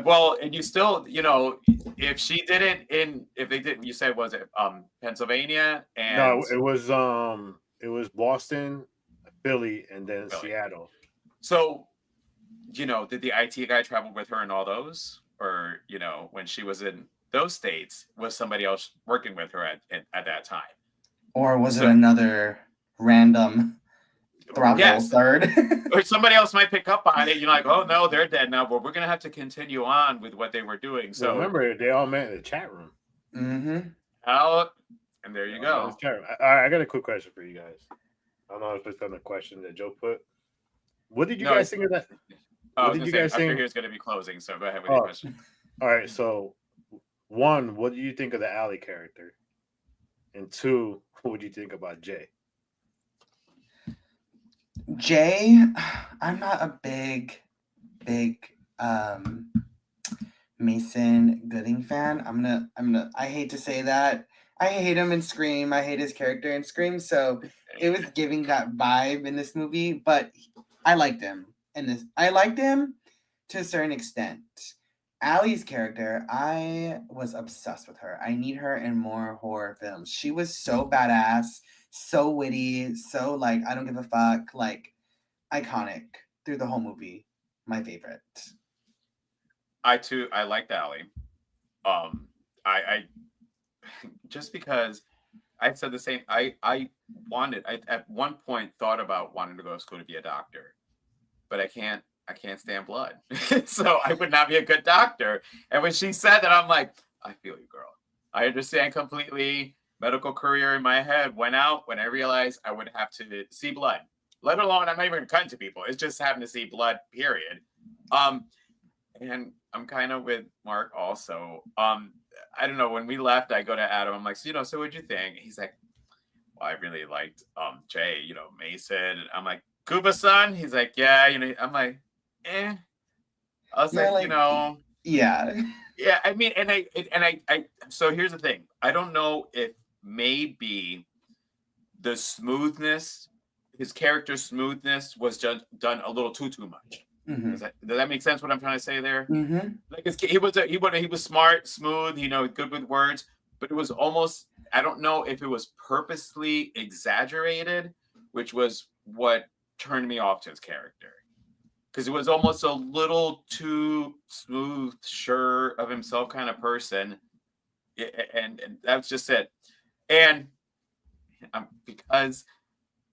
Well, and you still, if she didn't if they didn't, you said, was it Pennsylvania? And no, it was Boston, Philly, and then Seattle. So, did the IT guy travel with her in all those, or when she was in those states, was somebody else working with her at that time, or was it another random third? Or somebody else might pick up on it. You're like, oh no, they're dead now, but we're gonna have to continue on with what they were doing. So remember, they all met in the chat room. And there you go. All right, I got a quick question for you guys. I don't know if it's on the question that Joe put. What did you guys think of that? What did you guys think? Here's going to be closing, so go ahead with your question. All right, so 1, what do you think of the Allie character? And 2, what do you think about Jay? Jay, I'm not a big Mason Gooding fan. I hate to say that. I hate him in Scream. I hate his character in Scream. So it was giving that vibe in this movie, but I liked him in this. I liked him to a certain extent. Allie's character, I was obsessed with her. I need her in more horror films. She was so badass, so witty, so like, I don't give a fuck, like iconic through the whole movie. My favorite. I liked Allie. I just because I said the same. I at one point thought about wanting to go to school to be a doctor, but I can't stand blood. So I would not be a good doctor. And when she said that, I'm like, I feel you, girl. I understand completely. Medical career in my head went out when I realized I would have to see blood. Let alone, I'm not even cutting to people. It's just having to see blood, period. And I'm kind of with Mark also. I don't know. When we left, I go to Adam. I'm like, so what'd you think? He's like, well, I really liked Jay, Mason. And I'm like, Kuba-san? He's like, yeah. I'm like, eh. I was like, yeah. Yeah, I mean, and I. So here's the thing. I don't know if maybe the smoothness, his character's smoothness, was just done a little too much. Mm-hmm. Does that make sense? What I'm trying to say there? Mm-hmm. Like he was smart, smooth, good with words, but it was almost, I don't know if it was purposely exaggerated, which was what turned me off to his character, because it was almost a little too smooth, sure of himself kind of person, and that's just it. And because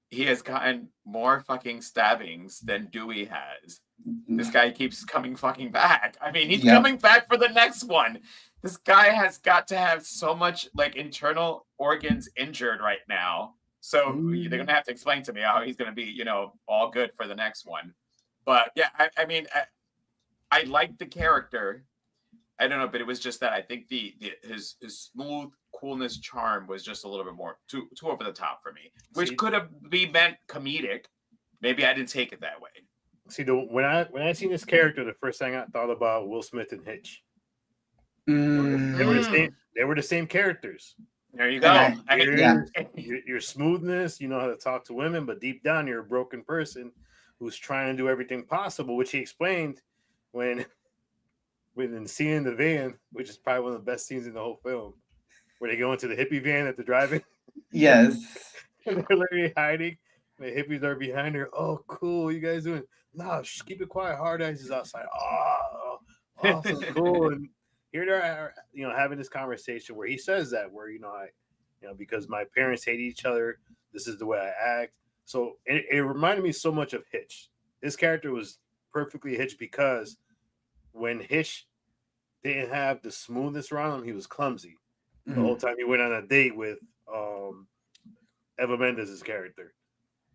he has gotten more fucking stabbings than Dewey has. This guy keeps coming fucking back. I mean, he's coming back for the next one. This guy has got to have so much like internal organs injured right now. So they're going to have to explain to me how he's going to be, all good for the next one. But yeah, I mean, I like the character. I don't know, but it was just that I think his smooth coolness charm was just a little bit more too over the top for me, which could have been meant comedic. Maybe I didn't take it that way. See, when I seen this character, the first thing I thought about Will Smith and Hitch. They were the same characters. There you go. Your smoothness, you know how to talk to women, but deep down you're a broken person who's trying to do everything possible, which he explained when in the scene in the van, which is probably one of the best scenes in the whole film, where they go into the hippie van at the drive-in. Yes. And they're literally hiding. The hippies are behind her. Oh, cool. You guys doing? No, keep it quiet. Hard Eyes is outside. Oh, so cool. And here they are, having this conversation where he says that, where, because my parents hate each other, this is the way I act. So it reminded me so much of Hitch. This character was perfectly Hitch because when Hitch didn't have the smoothness around him, he was clumsy. The whole time he went on a date with Eva Mendes' character.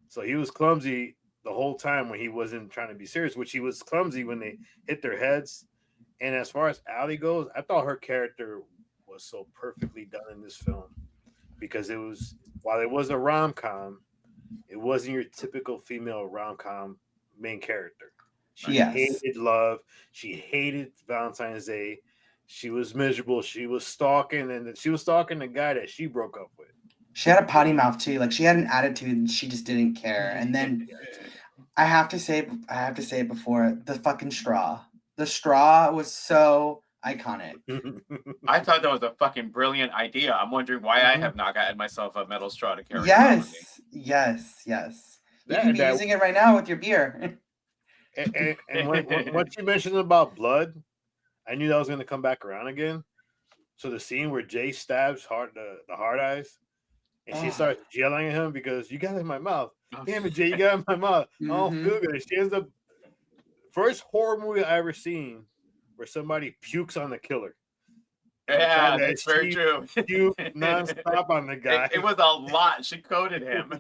So he was clumsy the whole time when he wasn't trying to be serious, which he was clumsy when they hit their heads. And as far as Allie goes, I thought her character was so perfectly done in this film because while it was a rom-com, it wasn't your typical female rom-com main character. She hated love. She hated Valentine's Day. She was miserable. She was stalking, and she was stalking the guy that she broke up with. She had a potty mouth too. Like she had an attitude and she just didn't care. And then I have to say it before, the fucking straw. The straw was so iconic. I thought that was a fucking brilliant idea. I'm wondering why I have not gotten myself a metal straw to carry. Yes. You can be using it right now with your beer. And once you mentioned about blood, I knew that was going to come back around again. So the scene where Jay stabs the Hard Eyes, and she starts yelling at him because you got it in my mouth. Damn it, Jay, you got it in my mouth. I don't feel good. She ends up first horror movie I ever seen where somebody pukes on the killer. Yeah, that's very true. Puked nonstop on the guy. It was a lot. She coded him.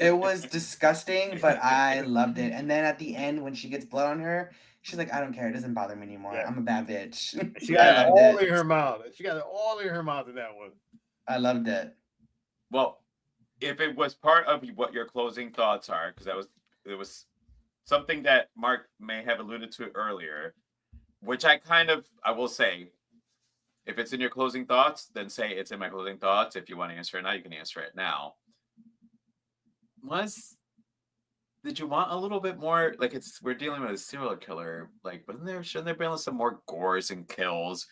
It was disgusting, but I loved it. And then at the end, when she gets blood on her, she's like, I don't care. It doesn't bother me anymore. I'm a bad bitch. She got it all in her mouth. She got it all in her mouth in that one. I loved it. Well, if it was part of what your closing thoughts are, because it was something that Mark may have alluded to earlier, which I will say, if it's in your closing thoughts, then say it's in my closing thoughts. If you want to answer it now, you can answer it now. Did you want a little bit more? Like we're dealing with a serial killer. Like, shouldn't there be some more gores and kills?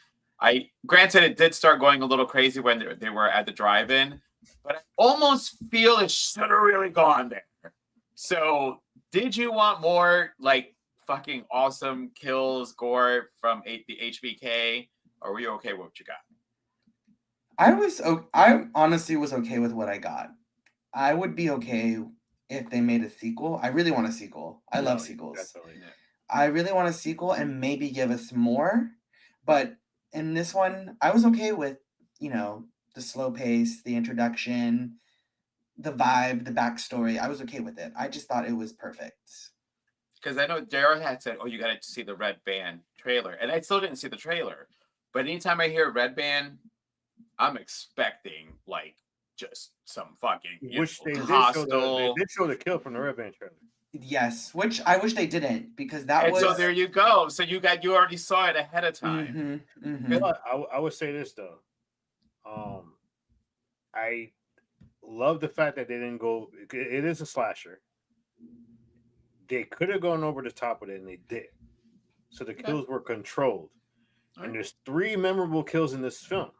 Granted, it did start going a little crazy when they were at the drive-in, but I almost feel it should have really gone there. So, did you want more like fucking awesome kills, gore from the HBK, or were you okay with what you got? I honestly was okay with what I got. I would be okay if they made a sequel. I really want a sequel. I love sequels. Definitely. I really want a sequel and maybe give us more, but in this one, I was okay with, the slow pace, the introduction, the vibe, the backstory. I was okay with it. I just thought it was perfect. Because I know Daryl had said, you got to see the Red Band trailer. And I still didn't see the trailer. But anytime I hear Red Band, I'm expecting, just some fucking hostile. They did show the kill from the Red Band trailer. Yes, which I wish they didn't, because that was... So there you go. So you already saw it ahead of time. But I would say this, though. I love the fact that they didn't go... It is a slasher. They could have gone over the top of it, and they did. So the kills were controlled. And there's 3 memorable kills in this film.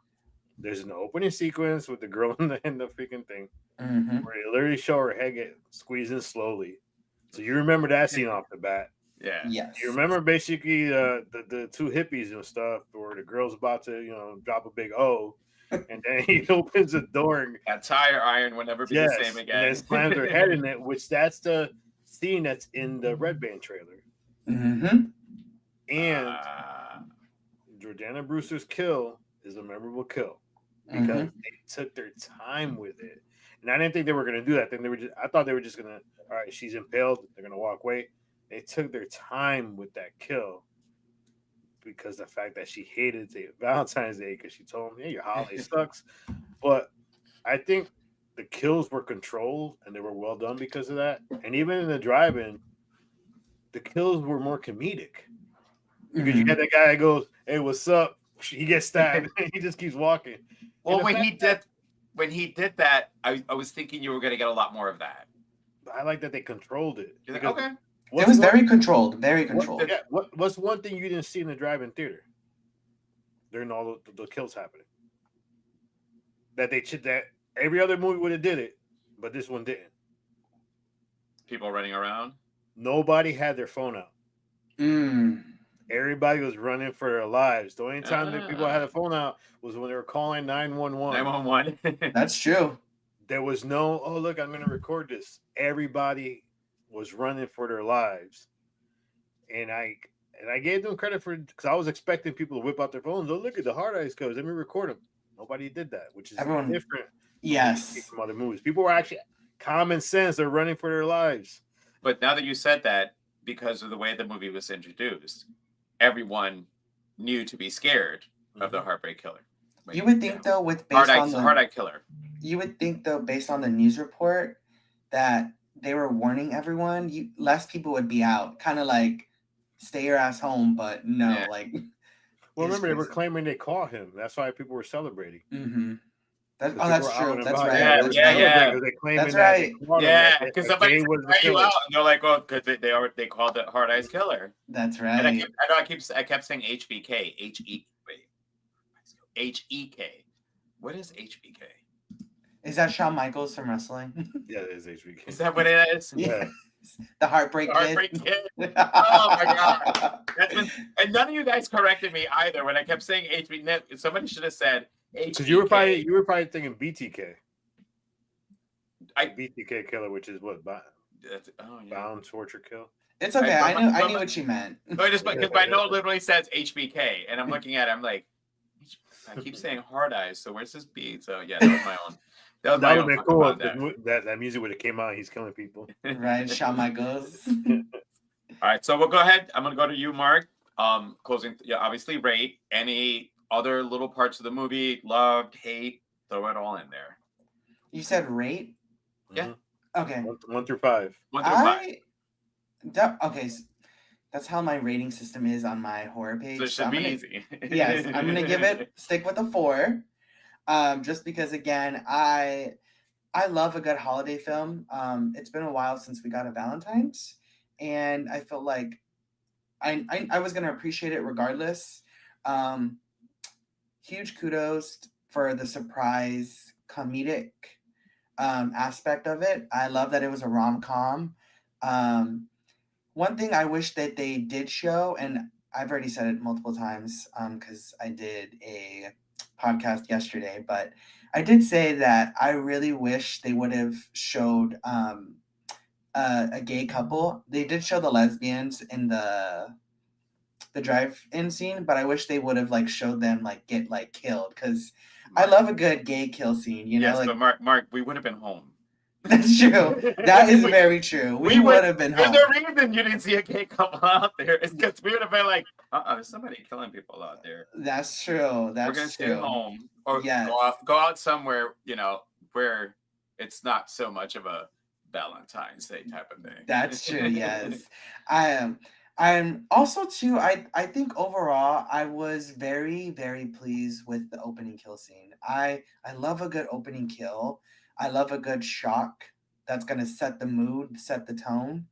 There's an opening sequence with the girl in the freaking thing, where they literally show her head get squeezed in slowly. So you remember that scene off the bat. Yeah. Yes. You remember basically the 2 hippies and stuff, where the girl's about to drop a big O, and then he opens the door and that tire iron will never be the same again. And then slams her head in it, which that's the scene that's in the Red Band trailer. And Jordana Brewster's kill is a memorable kill because they took their time with it. And I didn't think they were going to do that. I thought they were just going to, all right, she's impaled, they're going to walk away. They took their time with that kill. because the fact that she hated Valentine's Day because she told him, "Yeah, your holiday sucks." But I think the kills were controlled and they were well done because of that. And even in the drive-in, the kills were more comedic because you Mhm. had that guy that goes, "Hey, what's up?" He gets stabbed. He just keeps walking. And Well, the when fact he did that, I was thinking you were going to get a lot more of that. I like that they controlled it You're like, because okay. It was very controlled, very what, controlled. yeah, what's one thing you didn't see in the drive-in theater during all the kills happening? That every other movie would have did it, but this one didn't. People running around. Nobody had their phone out. Mm. Everybody was running for their lives. The only time that people had Ah. a phone out was when they were calling 911. 911. That's true. There was no, oh look, I'm going to record this. Everybody was running for their lives, and I gave them credit for because I was expecting people to whip out their phones. Oh, look at the hard eyes codes. Let me record them. Nobody did that, which is Everyone, different yes. from other movies. People were actually common sense. They're running for their lives. But now that you said that, because of the way the movie was introduced, everyone knew to be scared of the Heartbreak Killer. Like, You would think though, with Hard based on Eye the Killer. you would think though, based on the news report, that they were warning everyone. Less people would be out, kind of like stay your ass home. But no, Yeah. like. Well, it's remember they were crazy. claiming they caught him. That's why people were celebrating. Mm-hmm. Because Oh, people that's were out true. and That's about. right. Yeah, That's yeah, right. yeah. Because they claiming That's that right. they caught him. Yeah, That because that somebody Gay was the try you killer. out, and they're like, "Oh, because they called it Hard Eyes Killer." That's And right. I kept saying HBK, HEK. What is HBK? Is that Shawn Michaels from wrestling? Yeah, it is HBK. Is that what it is? Yeah. The Heartbreak Kid. Heartbreak Kid. Oh my god, and none of you guys corrected me either when I kept saying HBK. Somebody should have said HBK. Because you were probably thinking BTK. I BTK killer, which is what yeah. bound torture kill. It's okay. I knew what you meant. No, just because my note literally says HBK, and I'm looking at it, I'm like, I keep saying Hard Eyes. So where's this B? So yeah, that was my own. That That would have own been cool. that. That music would have came out. He's killing people. Right, Shawn Michaels. All right, so we'll go ahead. I'm gonna go to you, Mark. Closing. Yeah, obviously rate. Any other little parts of the movie, loved, hate, throw it all in there. You said rate? Yeah. Okay. 1 through 5. 1 through 5. Okay. That's how my rating system is on my horror page. So it should be easy. Yes, I'm gonna stick with a 4. Just because again, I love a good holiday film. It's been a while since we got a Valentine's, and I felt like I was gonna appreciate it regardless. Huge kudos for the surprise comedic aspect of it. I love that it was a rom-com. One thing I wish that they did show, and I've already said it multiple times because I did a podcast yesterday, but I did say that I really wish they would have showed a gay couple. They did show the lesbians in the drive-in scene, but I wish they would have like showed them like get like killed because I love a good gay kill scene. You know, like but Mark, we would have been home. That's true. That is very true. We would have been home. There's a reason you didn't see a gay couple out there. It's because we would have been like, there's somebody killing people out there. That's true. That's We're gonna stay home or yes. go out somewhere, where it's not so much of a Valentine's Day type of thing. That's true. Yes, I am. I'm also too. I think overall I was very very pleased with the opening kill scene. I love a good opening kill. I love a good shock that's gonna set the mood, set the tone,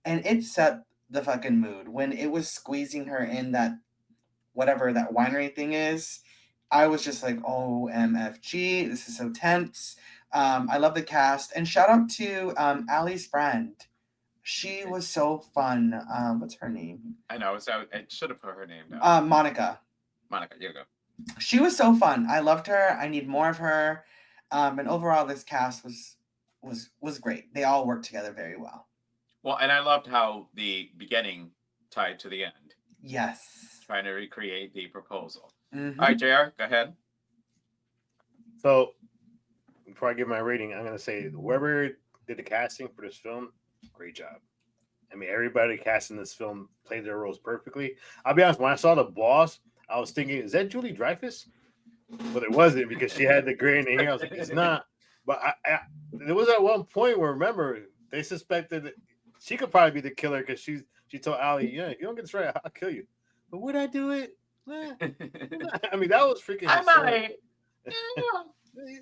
and it set the fucking mood when it was squeezing her in that whatever that winery thing is. I was just like, OMFG, this is so tense. I love the cast, and shout out to Allie's friend. She was so fun. What's her name? I know. So I should have put her name down. Monica. Monica, here you go. She was so fun. I loved her. I need more of her. And overall, this cast was great. They all worked together very well. Well, and I loved how the beginning tied to the end. Yes. Trying to recreate the proposal. Mm-hmm. All right, JR, go ahead. So, before I give my rating, I'm going to say whoever did the casting for this film, great job. I mean, everybody cast in this film played their roles perfectly. I'll be honest, when I saw the boss, I was thinking, is that Julie Dreyfus? But it wasn't because she had the gray in the hair. I was like, it's not. But there was at one point where, remember, they suspected that she could probably be the killer because she told Ali, yeah, if you don't get this right, I'll kill you. But would I do it? I mean, that was freaking I hysterical. might.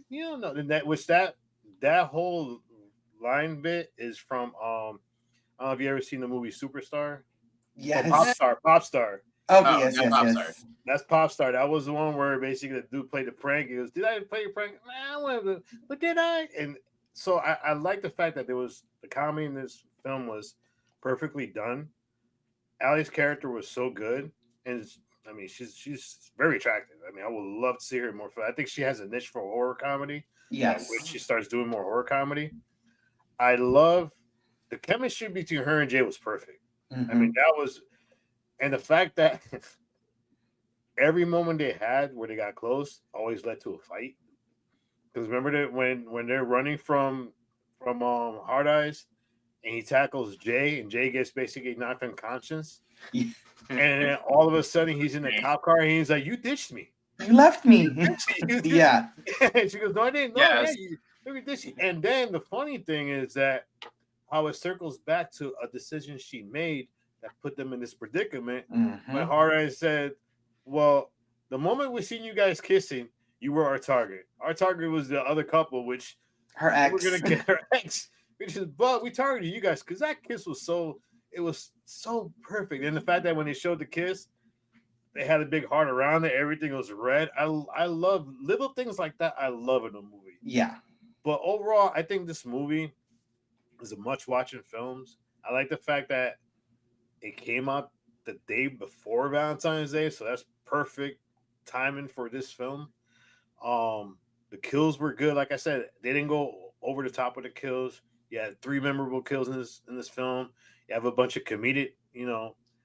You don't know. And that whole line bit is from I don't know if you ever seen the movie Superstar. Yes. Pop Star. Okay. Oh, Yes. yeah, Yes. I'm Yes. sorry. That's Pop Star. That was the one where basically the dude played the prank. He goes, "Did I play your prank? Nah, I wanted to, but did I?" And so I like the fact that there was the comedy in this film was perfectly done. Allie's character was so good, and I mean, she's very attractive. I mean, I would love to see her more. I think she has a niche for horror comedy. That when Yes. she starts doing more horror comedy, I love the chemistry between her and Jay was perfect. I mean, Mhm. that was, and the fact that every moment they had where they got close always led to a fight. Because remember that when they're running from Hard Eyes and he tackles Jay and Jay gets basically knocked unconscious, Yeah. and then all of a sudden he's in the cop car and he's like, "You ditched me." You left me. Yeah. And she goes, "No, I didn't. No, yeah, Yes. you ditched me." And then the funny thing is that how it circles back to a decision she made that put them in this predicament when Mhm. Hard Eyes said, "Well, the moment we seen you guys kissing, you were our target. Our target was the other couple, which Her we were ex. gonna get her ex. Which is, but we targeted you guys because that kiss was it was so perfect. And the fact that when they showed the kiss, they had a big heart around it, everything was red. I love little things like that. I love in a movie. Yeah. But overall, I think this movie is a much watching films. I like the fact that it came out the day before Valentine's Day, so that's perfect timing for this film. Um, the kills were good. Like I said, they didn't go over the top with the kills. You had three memorable kills in this film. You have a bunch of comedic,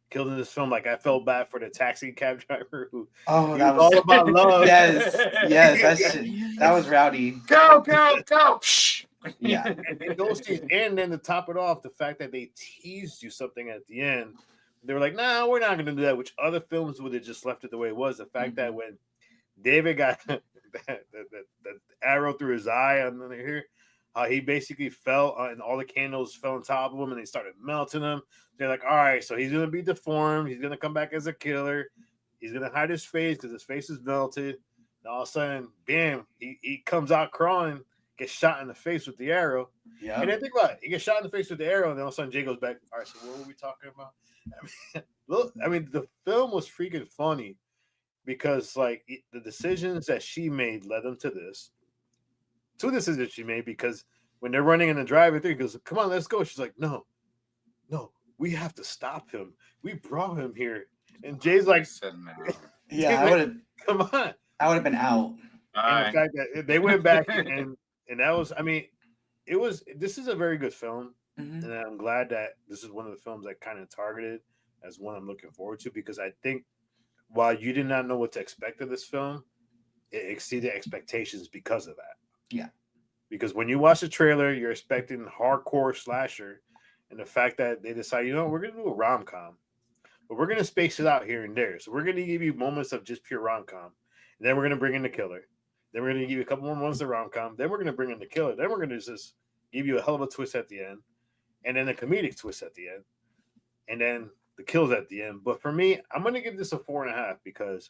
kills in this film. Like I felt bad for the taxi cab driver who Oh, he was that was all about love. yes. Yes. That was rowdy. Go, go, go. Yeah. And those scenes, and then to top it off, the fact that they teased you something at the end. They were like, "Nah, we're not going to do that." Which other films would have just left it the way it was. The fact that when David got the arrow through his eye on here, how he basically fell and all the candles fell on top of him and they started melting him. They're like, all right, so he's gonna be deformed. He's gonna come back as a killer. He's gonna hide his face because his face is melted. And all of a sudden, bam, he comes out crawling, gets shot in the face with the arrow. Yeah. And then think about it, he gets shot in the face with the arrow, and then all of a sudden Jay goes back. All right, so what were we talking about? I mean, the film was freaking funny because like the decisions that she made led them to this. Two decisions she made because when they're running in the drive-thru, he goes, "Come on, let's go." She's like, "No, no, we have to stop him. We brought him here." And Jay's like, Yeah, "Come on." I would have been out. And the fact that they went back and that was, I mean, it was. This is a very good film, and I'm glad that this is one of the films I kind of targeted as one I'm looking forward to because I think while you did not know what to expect of this film, it exceeded expectations because of that. Yeah. Because when you watch the trailer, you're expecting hardcore slasher, and the fact that they decide, we're going to do a rom com, but we're going to space it out here and there. So we're going to give you moments of just pure rom com, and then we're going to bring in the killer. Then we're going to give you a couple more moments of rom com. Then we're going to bring in the killer. Then we're going to just give you a hell of a twist at the end, and then a comedic twist at the end, and then the kills at the end. But for me, I'm going to give this a 4.5 because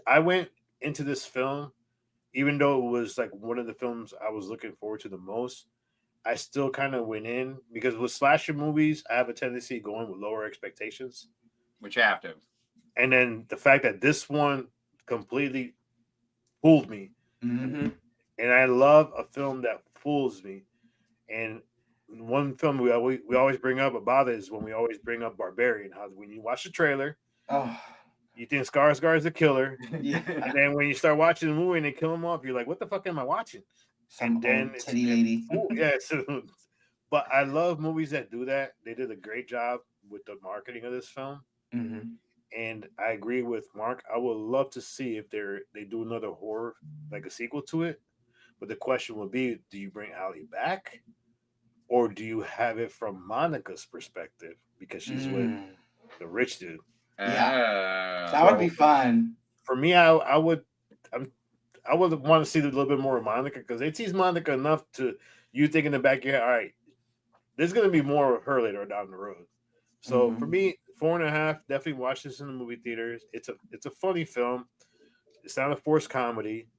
I went into this film, even though it was like one of the films I was looking forward to the most, I still kind of went in because with slasher movies, I have a tendency of going with lower expectations. Which you have to. And then the fact that this one completely fooled me. Mm-hmm. And I love a film that fools me. And one film we always bring up about it is when we always bring up Barbarian. How when you watch the trailer, you think Skarsgård is a killer. Yeah. And then when you start watching the movie and they kill him off, you're like, what the fuck am I watching? Some and then old titty lady. Yeah. So, but I love movies that do that. They did a great job with the marketing of this film. Mm-hmm. And I agree with Mark. I would love to see if they do another horror, like a sequel to it. But the question would be, do you bring Ali back? or do you have it from Monica's perspective because she's with Mm, the rich dude? Yeah. that Uh, would be So fun. for me, I would want to see a little bit more of Monica because they tease Monica enough to you think in the back of your head, all right, there's going to be more of her later down the road. So for Hmm. me, 4.5, definitely watch this in the movie theaters. It's a funny film. It's not a forced comedy.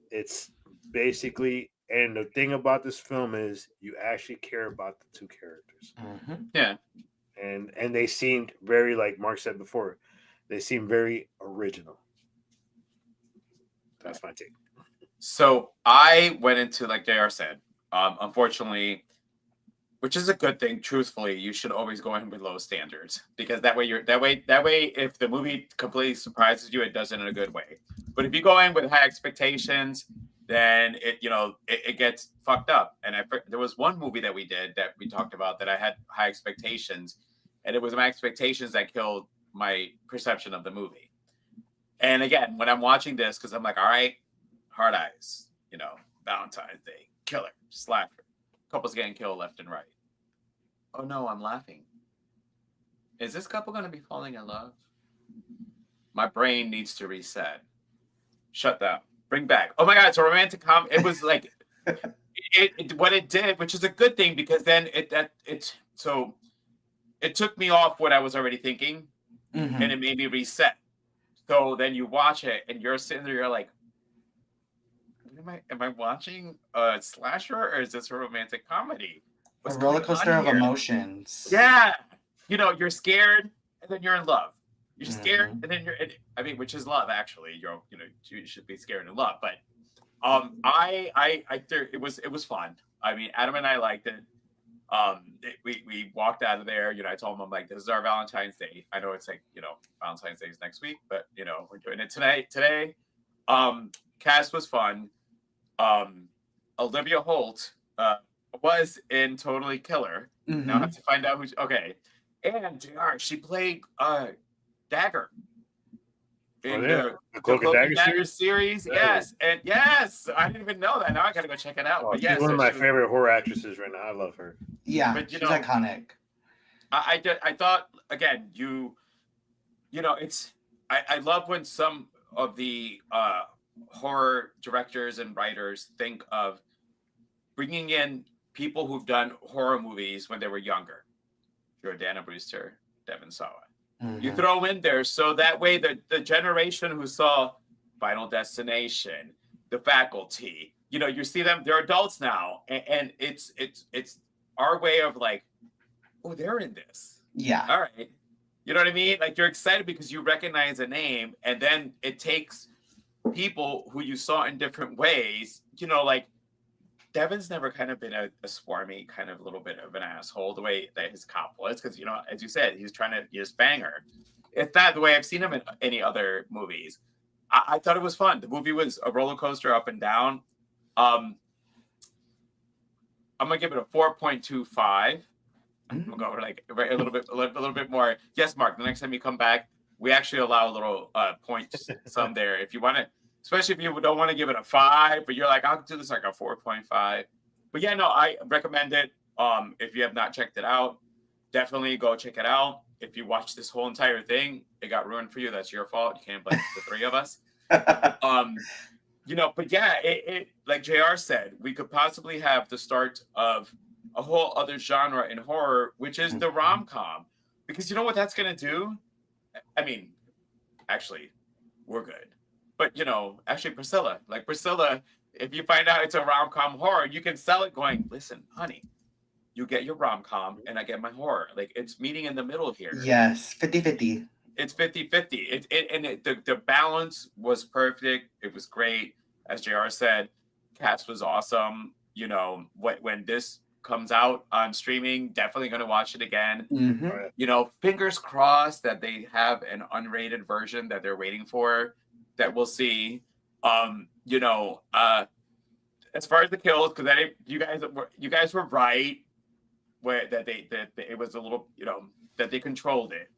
It's basically, and the thing about this film is you actually care about the two characters, Hmm. yeah. and they seemed very, like Mark said before, they seemed very original. That's my take. So I went into, like JR said, unfortunately, which is a good thing. Truthfully, you should always go in with low standards because that way if the movie completely surprises you, it does it in a good way. But if you go in with high expectations, then it gets fucked up. And there was one movie that we did that we talked about that I had high expectations, and it was my expectations that killed my perception of the movie. And again, when I'm watching this, because I'm like, all right, Hard Eyes, Valentine's Day, killer, slasher, couples getting killed left and right. Oh no, I'm laughing. Is this couple going to be falling in love? My brain needs to reset. Shut down. Bring back. Oh my God, it's a romantic comedy. It was like what it did, which is a good thing because then it took me off what I was already thinking and Hmm. it made me reset. So then you watch it and you're sitting there, you're like, am I watching a slasher or is this a romantic comedy? A What's roller going on coaster of here? emotions. Yeah. You're scared and then you're in love. You're scared Hmm. and then which is love actually. You should be scared and love. But I it was fun. I mean, Adam and I liked it. We walked out of there. I told him, I'm like, this is our Valentine's Day. I know it's like, Valentine's Day is next week, but we're doing it tonight. Today, cast was fun. Um, Olivia Holt was in Totally Killer. Now I have Hmm. to find out who's okay. And JR, she played Dagger Oh in yeah, the the the Cloak and Cloak and Dagger Dagger series. series. Hey. Yes, and yes, I didn't even know that. Now I gotta go check it out. Oh, But she's yeah, one of so my she was. favorite horror actresses right now. I love her. Yeah, But she's iconic. I thought again, it's I love when some of the horror directors and writers think of bringing in people who've done horror movies when they were younger. Jordana Brewster, Devin Sawa. You Hmm. throw in there so that way the generation who saw Final Destination, The Faculty, you see them, they're adults now, and it's our way of like, oh, they're in this. Yeah. All right. You know what I mean? Like you're excited because you recognize a name, and then it takes people who you saw in different ways, like Devin's never kind of been a swarmy, kind of a little bit of an asshole the way that his cop was, because as you said, he's trying to just bang her. It's not the way I've seen him in any other movies. I thought it was fun. The movie was a roller coaster up and down. Um, I'm gonna give it a 4.25. I'm Mhm. gonna go like a little bit more. Yes, Mark. The next time you come back, we actually allow a little points some there if you want to, especially if you don't want to give it a 5, but you're like, I'll do this like a 4.5. But yeah, no, I recommend it. If you have not checked it out, definitely go check it out. If you watch this whole entire thing, it got ruined for you. That's your fault. You can't blame the three of us. Um, but yeah, it like JR said, we could possibly have the start of a whole other genre in horror, which is the Mhm. rom-com. Because you know what that's gonna do? I mean, actually, we're good. But actually Priscilla, if you find out it's a rom-com horror, you can sell it going, listen, honey, you get your rom-com and I get my horror. Like it's meeting in the middle here. Yes, 50-50. It's 50-50. The balance was perfect. It was great. As JR said, cast was awesome. When this comes out on streaming, definitely going to watch it again. Hmm. Oh, yeah. Fingers crossed that they have an unrated version that they're waiting for that we'll see. As far as the kills, because you guys were right where that it was a little, that they controlled it.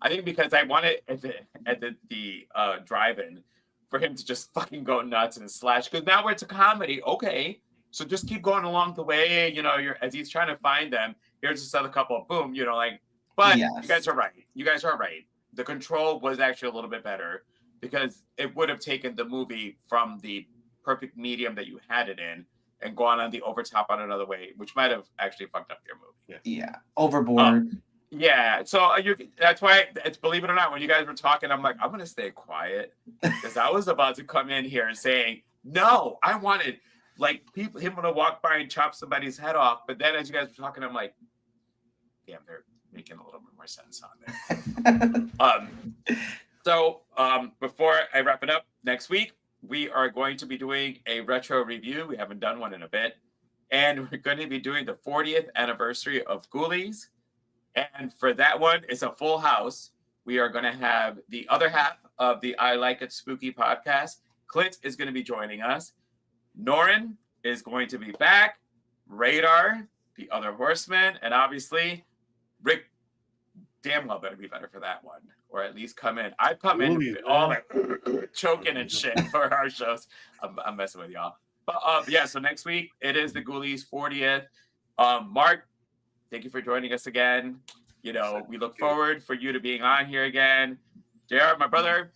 I think because I wanted at the drive-in for him to just fucking go nuts and slash. Because now it's a comedy, okay, So just keep going along the way. You know, as he's trying to find them. Here's this other couple. Boom. You know, like. But you guys are right. You guys are right. The control was actually a little bit better because it would have taken the movie from the perfect medium that you had it in and gone on the overtop on another way, which might have actually fucked up your movie. Yeah, overboard. Yeah, so that's why it's, believe it or not, when you guys were talking, I'm like, I'm gonna stay quiet because I was about to come in here and saying, no, I wanted like him to walk by and chop somebody's head off, but then as you guys were talking, I'm like, damn, they're making a little bit more sense on there. So before I wrap it up, next week we are going to be doing a retro review. We haven't done one in a bit, and we're going to be doing the 40th anniversary of Ghoulies. And for that one, it's a full house. We are going to have the other half of the I Like It Spooky podcast. Clint is going to be joining us. Norin is going to be back. Radar, the other horseman, and obviously Rick damn well better be better for that one, or at least come in. I've come in all like choking and shit for our shows. I'm messing with y'all. But yeah, so next week it is the Ghoulies 40th. Mark, thank you for joining us again. You know, we look forward for you to being on here again. JR, my brother,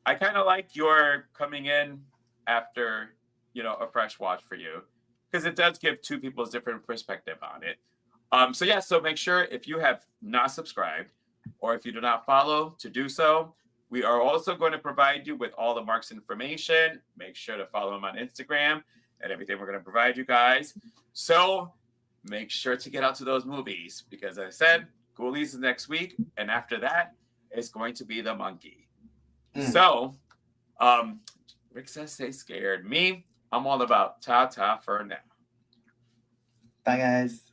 I kind of like your coming in after, you know, a fresh watch for you, because it does give two people's different perspective on it. So yeah, so make sure if you have not subscribed or if you do not follow to do so. We are also going to provide you with all the Mark's information. Make sure to follow him on Instagram and everything we're going to provide you guys. So make sure to get out to those movies because, as I said, Ghoulies is next week, and after that, it's going to be The Monkey. So, Rick says stay scared. Me, I'm all about ta-ta for now. Bye, guys.